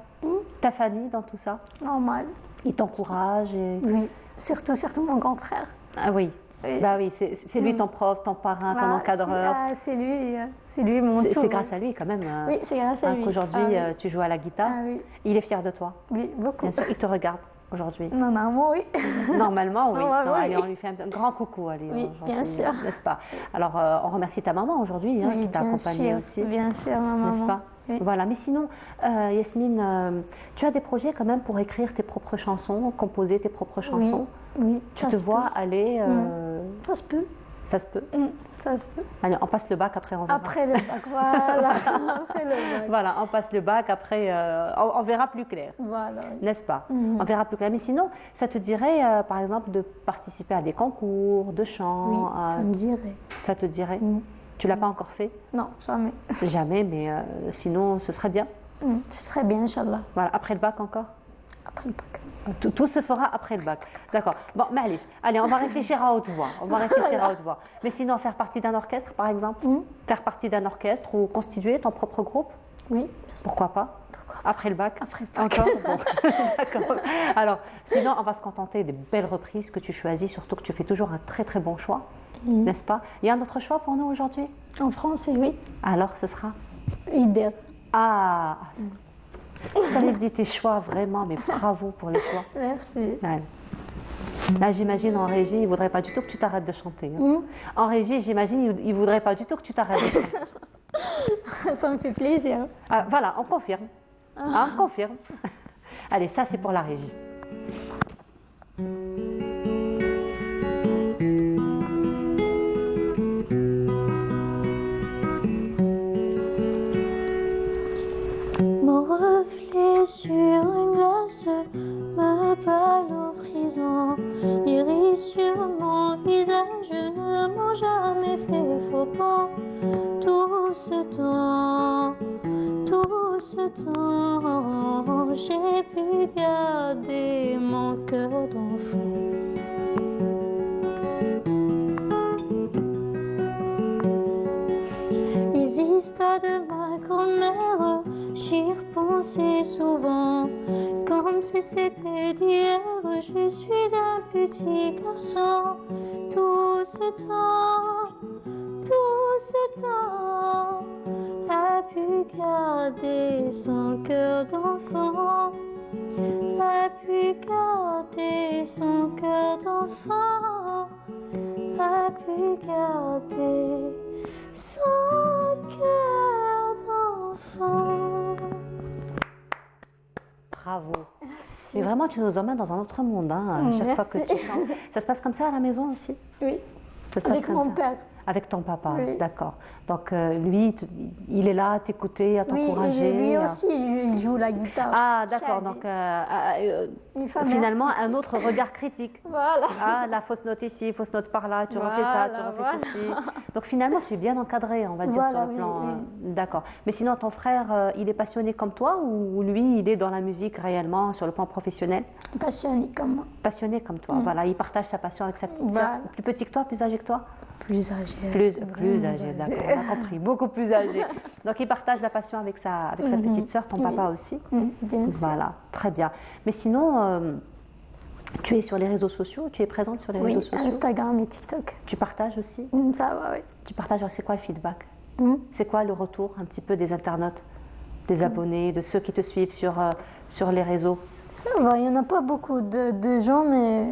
Ta famille dans tout ça? Normal. Ils t'encouragent Oui, surtout mon grand frère. Ah oui. Oui. Bah oui, c'est lui ton prof, ton parrain, ton encadreur. C'est lui mon tout. C'est grâce à lui quand même. Oui, c'est grâce à lui. Qu'aujourd'hui tu joues à la guitare. Oui. Il est fier de toi. Oui, beaucoup. Bien sûr, il te regarde aujourd'hui. Normalement, oui. Normalement, oui. Normalement, Allez, oui. on lui fait un grand coucou. Allez, oui, bien sûr. N'est-ce pas? Alors, on remercie ta maman aujourd'hui oui, qui t'a accompagnée aussi. Bien sûr, ma maman. N'est-ce pas? Oui. Voilà, mais sinon, Yasmine, tu as des projets quand même pour écrire tes propres chansons, composer tes propres chansons? Oui, tu te vois aller... Ça se peut. Ça se peut? Ça se peut. Allez, on passe le bac, après on verra. Après le bac, voilà. Après le bac. Voilà, on passe le bac, après on verra plus clair. Voilà. N'est-ce pas? On verra plus clair. Mais sinon, ça te dirait, par exemple, de participer à des concours de chant? Oui, ça me dirait. Ça te dirait? Tu l'as pas encore fait? Non, jamais. Jamais, mais sinon, ce serait bien? Ce serait bien, Inch'Allah. Voilà, après le bac encore? Après le bac. Tout se fera après le bac. D'accord. Bon, mais allez, on va réfléchir à haute voix. Mais sinon, faire partie d'un orchestre, par exemple? Faire partie d'un orchestre ou constituer ton propre groupe? Oui. Pourquoi pas? Après le bac? Après le bac. Encore? Bon. D'accord. Alors, sinon, on va se contenter des belles reprises que tu choisis, surtout que tu fais toujours un très très bon choix, n'est-ce pas? Il y a un autre choix pour nous aujourd'hui? En français, oui. Alors, ce sera? Ider. Ah, je t'avais dit tes choix, vraiment, mais bravo pour les choix. Merci. Ouais. Là, j'imagine en régie, il ne voudrait pas du tout que tu t'arrêtes de chanter. Hein. En régie, j'imagine, il ne voudrait pas du tout que tu t'arrêtes de chanter. Ça me fait plaisir. Ah, voilà, on confirme. On confirme. Allez, ça, c'est pour la régie. Mon reflet sur une glace me parle en prison. Les rides sur mon visage ne m'ont jamais fait faux pas. Tout ce temps, j'ai pu garder mon cœur d'enfant. Les histoires de ma grand-mère, j'y repensais souvent. Comme si c'était d'hier, je suis un petit garçon. Tout ce temps, a pu garder son cœur d'enfant. A pu garder son cœur d'enfant. A pu garder son cœur d'enfant. Bravo. Et vraiment, tu nous emmènes dans un autre monde, hein, à chaque fois que tu chantes. Ça se passe comme ça à la maison aussi? Oui. Ça se passe avec mon père. Avec ton papa, oui. D'accord. Donc lui, il est là à t'écouter, à t'encourager. Oui, lui aussi, il joue la guitare. Ah, d'accord. Donc finalement, un autre regard critique. Voilà. Ah, la fausse note ici, fausse note par là, tu refais ça, tu refais ceci. Donc finalement, tu es bien encadré, on va dire, sur le plan. D'accord. Mais sinon, ton frère, il est passionné comme toi ou lui, il est dans la musique réellement, sur le plan professionnel? Passionné comme moi. Passionné comme toi, voilà. Il partage sa passion avec sa petite sœur. Plus petit que toi, plus âgé que toi? Plus âgé. Plus âgé, d'accord, on a compris, beaucoup plus âgé. Donc il partage la passion avec sa petite sœur, ton papa aussi. Bien sûr. Voilà, très bien. Mais sinon, Tu es sur les réseaux sociaux? Tu es présente sur les réseaux sociaux? Oui, Instagram et TikTok. Tu partages aussi? Ça va, oui. Tu partages, c'est quoi le feedback? C'est quoi le retour un petit peu des internautes, des abonnés, de ceux qui te suivent sur les réseaux? Ça va, il n'y en a pas beaucoup de gens, mais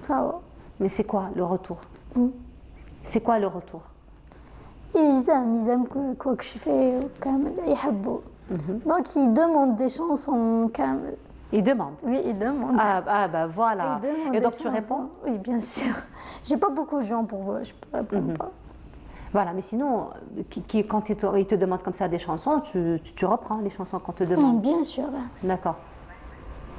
ça va. Mais c'est quoi le retour? C'est quoi le retour? Ils aiment quoi que je fais, ils aiment. Donc ils demandent des chansons. Ils demandent? Oui, ils demandent. Ah bah voilà. Et donc tu réponds? Oui, bien sûr. J'ai pas beaucoup de gens pour je peux répondre pas. Voilà, mais sinon, quand ils te demandent comme ça des chansons, tu reprends les chansons qu'on te demande? Bien sûr. D'accord.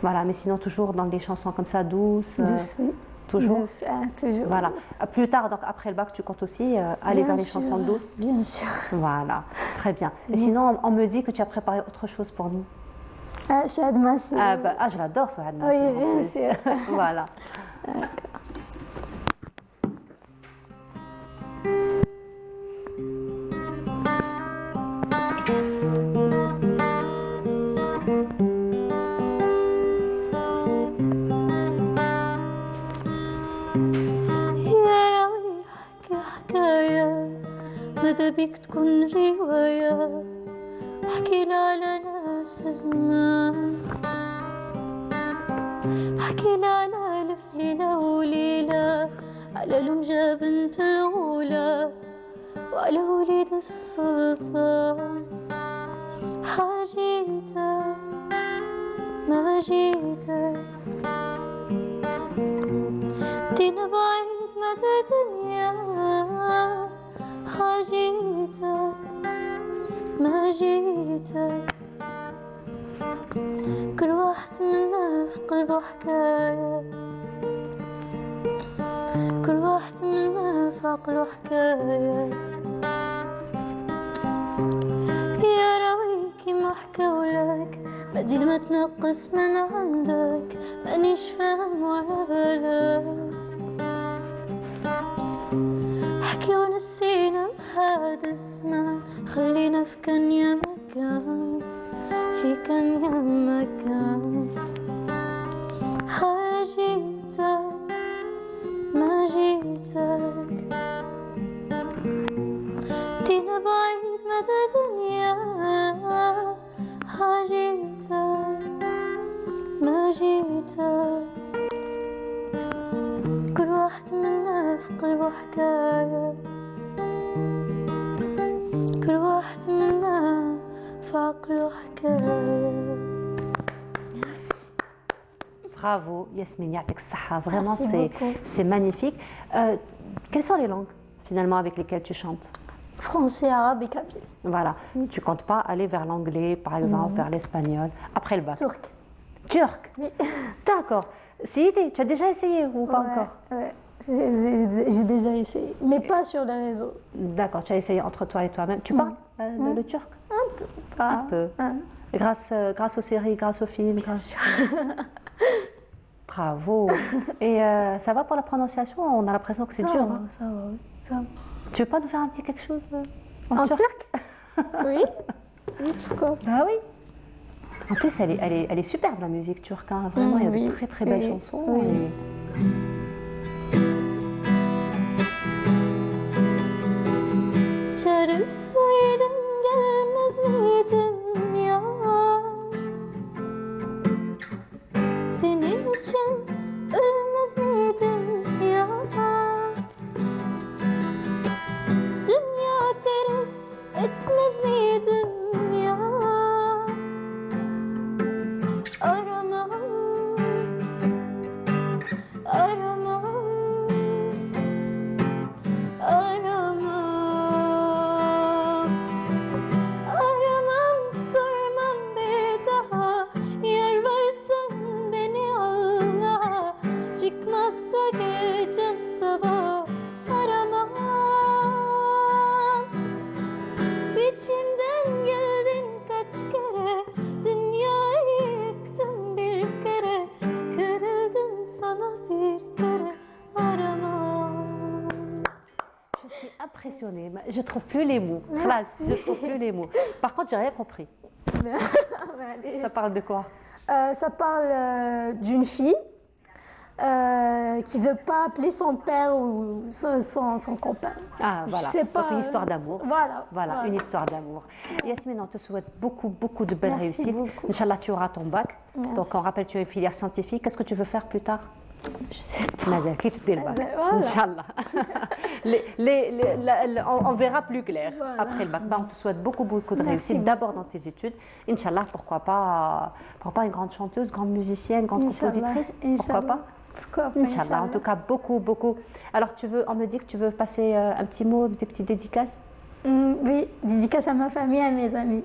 Voilà, mais sinon toujours dans des chansons comme ça douces. Douces, oui. Toujours. Douces, toujours. Voilà. Plus tard, donc après le bac, tu comptes aussi aller vers les chansons douces? Bien sûr. Voilà, très bien. Et sinon, on me dit que tu as préparé autre chose pour nous. Chahad Massi. Je l'adore, Chahad Massi. Oui, bien sûr. Voilà. ماذا بيك تكون رواية حكينا على ناس زمان حكينا على ألف ليلة وليلة على لمجة بنت الغولة وعلى وليد السلطان حاجيتك ما جيتك دينا بعيد مدى دنيا حاجيتك ما جيتك كل واحد منا في قلبه حكاية كل واحد منا في عقله حكاية يا راويكي ما حكاولك ما تزيد ما تنقص من عندك مانيش فاهم ولا بالك حكي ونسينا بهذا الزمان خلينا في كان يا مكان في كان يا مكان حاجيتك ما جيتك دينا بعيد مدى دنيا حاجيتك ما جيتك كل واحد منا في قلبه حكاية كل واحد منا في عقله حكاية. Bravo Yasmine, يعطيك الصحة. Vraiment c'est magnifique. Quelles sont les langues finalement avec lesquelles tu chantes? Français, arabe et kabyle. Voilà. Tu comptes pas aller vers l'anglais par exemple, vers l'espagnol après le bac? Turc. Turc? Oui. D'accord. Sidi, tu as déjà essayé ou pas encore? Ouais. J'ai déjà essayé, mais pas sur les réseaux. D'accord, tu as essayé entre toi et toi-même. Tu parles le turc? Un peu. Un peu. Grâce aux séries, grâce aux films. Bravo. Et ça va pour la prononciation? On a l'impression que c'est dur. Ça va, oui. Ça va. Tu veux pas nous faire un petit quelque chose en turc? Oui. Oui, pourquoi? Bah oui. En plus, elle est superbe la musique turque. Hein. Vraiment, il y a de très très belles chansons. Oui. Çarpsaydım gelmez miydim ya? Senin için ölmez miydim ya? Dünya ters etmez miydim ya? Aramam, aramam, aramam, aramam, sormam bir daha. Yer varsan beni anla, çıkmazsa gecem sabah. Aramam, içimden geldin kaç kere, dünyayı yıktım bir kere, kırıldım sana bir kere. Aramam. Je suis impressionnée. Je trouve plus les mots. Je trouve plus les mots. Par contre, j'ai rien compris. Ça parle de quoi? Ça parle d'une fille qui veut pas appeler son père ou son copain. Ah, voilà. Je sais pas, donc une histoire d'amour. Voilà, une histoire d'amour. Yasmine, on te souhaite beaucoup de belles réussites. Inch'Allah, tu auras ton bac. Merci. Donc, on rappelle, tu as une filière scientifique. Qu'est-ce que tu veux faire plus tard? Je sais pas. Mazal, quitte le bac. Voilà. Inch'Allah. On verra plus clair après le bac. On te souhaite beaucoup de réussite. D'abord dans tes études. Inch'Allah, pourquoi pas une grande chanteuse, grande musicienne, grande compositrice. Pourquoi pas? Inch'Allah. En tout cas, beaucoup. Alors, on me dit que tu veux passer un petit mot, des petites dédicaces? Oui, dédicace à ma famille et à mes amis.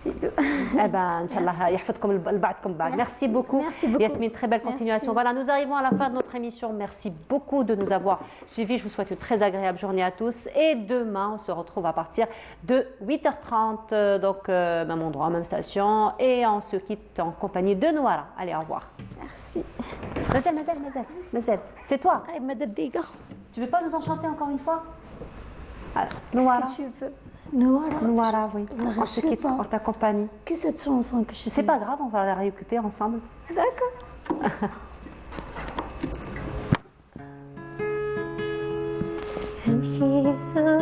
C'est tout. Eh ben, Inch'Allah, yahfadkoum al-ba'dkoum ba'd. Merci beaucoup. Yasmine, très belle continuation. Voilà, nous arrivons à la fin de notre émission. Merci beaucoup de nous avoir suivis. Je vous souhaite une très agréable journée à tous. Et demain, on se retrouve à partir de 8h30. Donc, même endroit, même station. Et on se quitte en compagnie de Noara. Allez, au revoir. Merci. Mazel. C'est toi. Tu veux pas nous en chanter encore une fois? Noara. Qu'est-ce que tu veux? Noara, oui. On se quitte en ta compagnie. Que cette chanson que je sais. C'est pas grave, on va la réécouter ensemble. D'accord. امشي في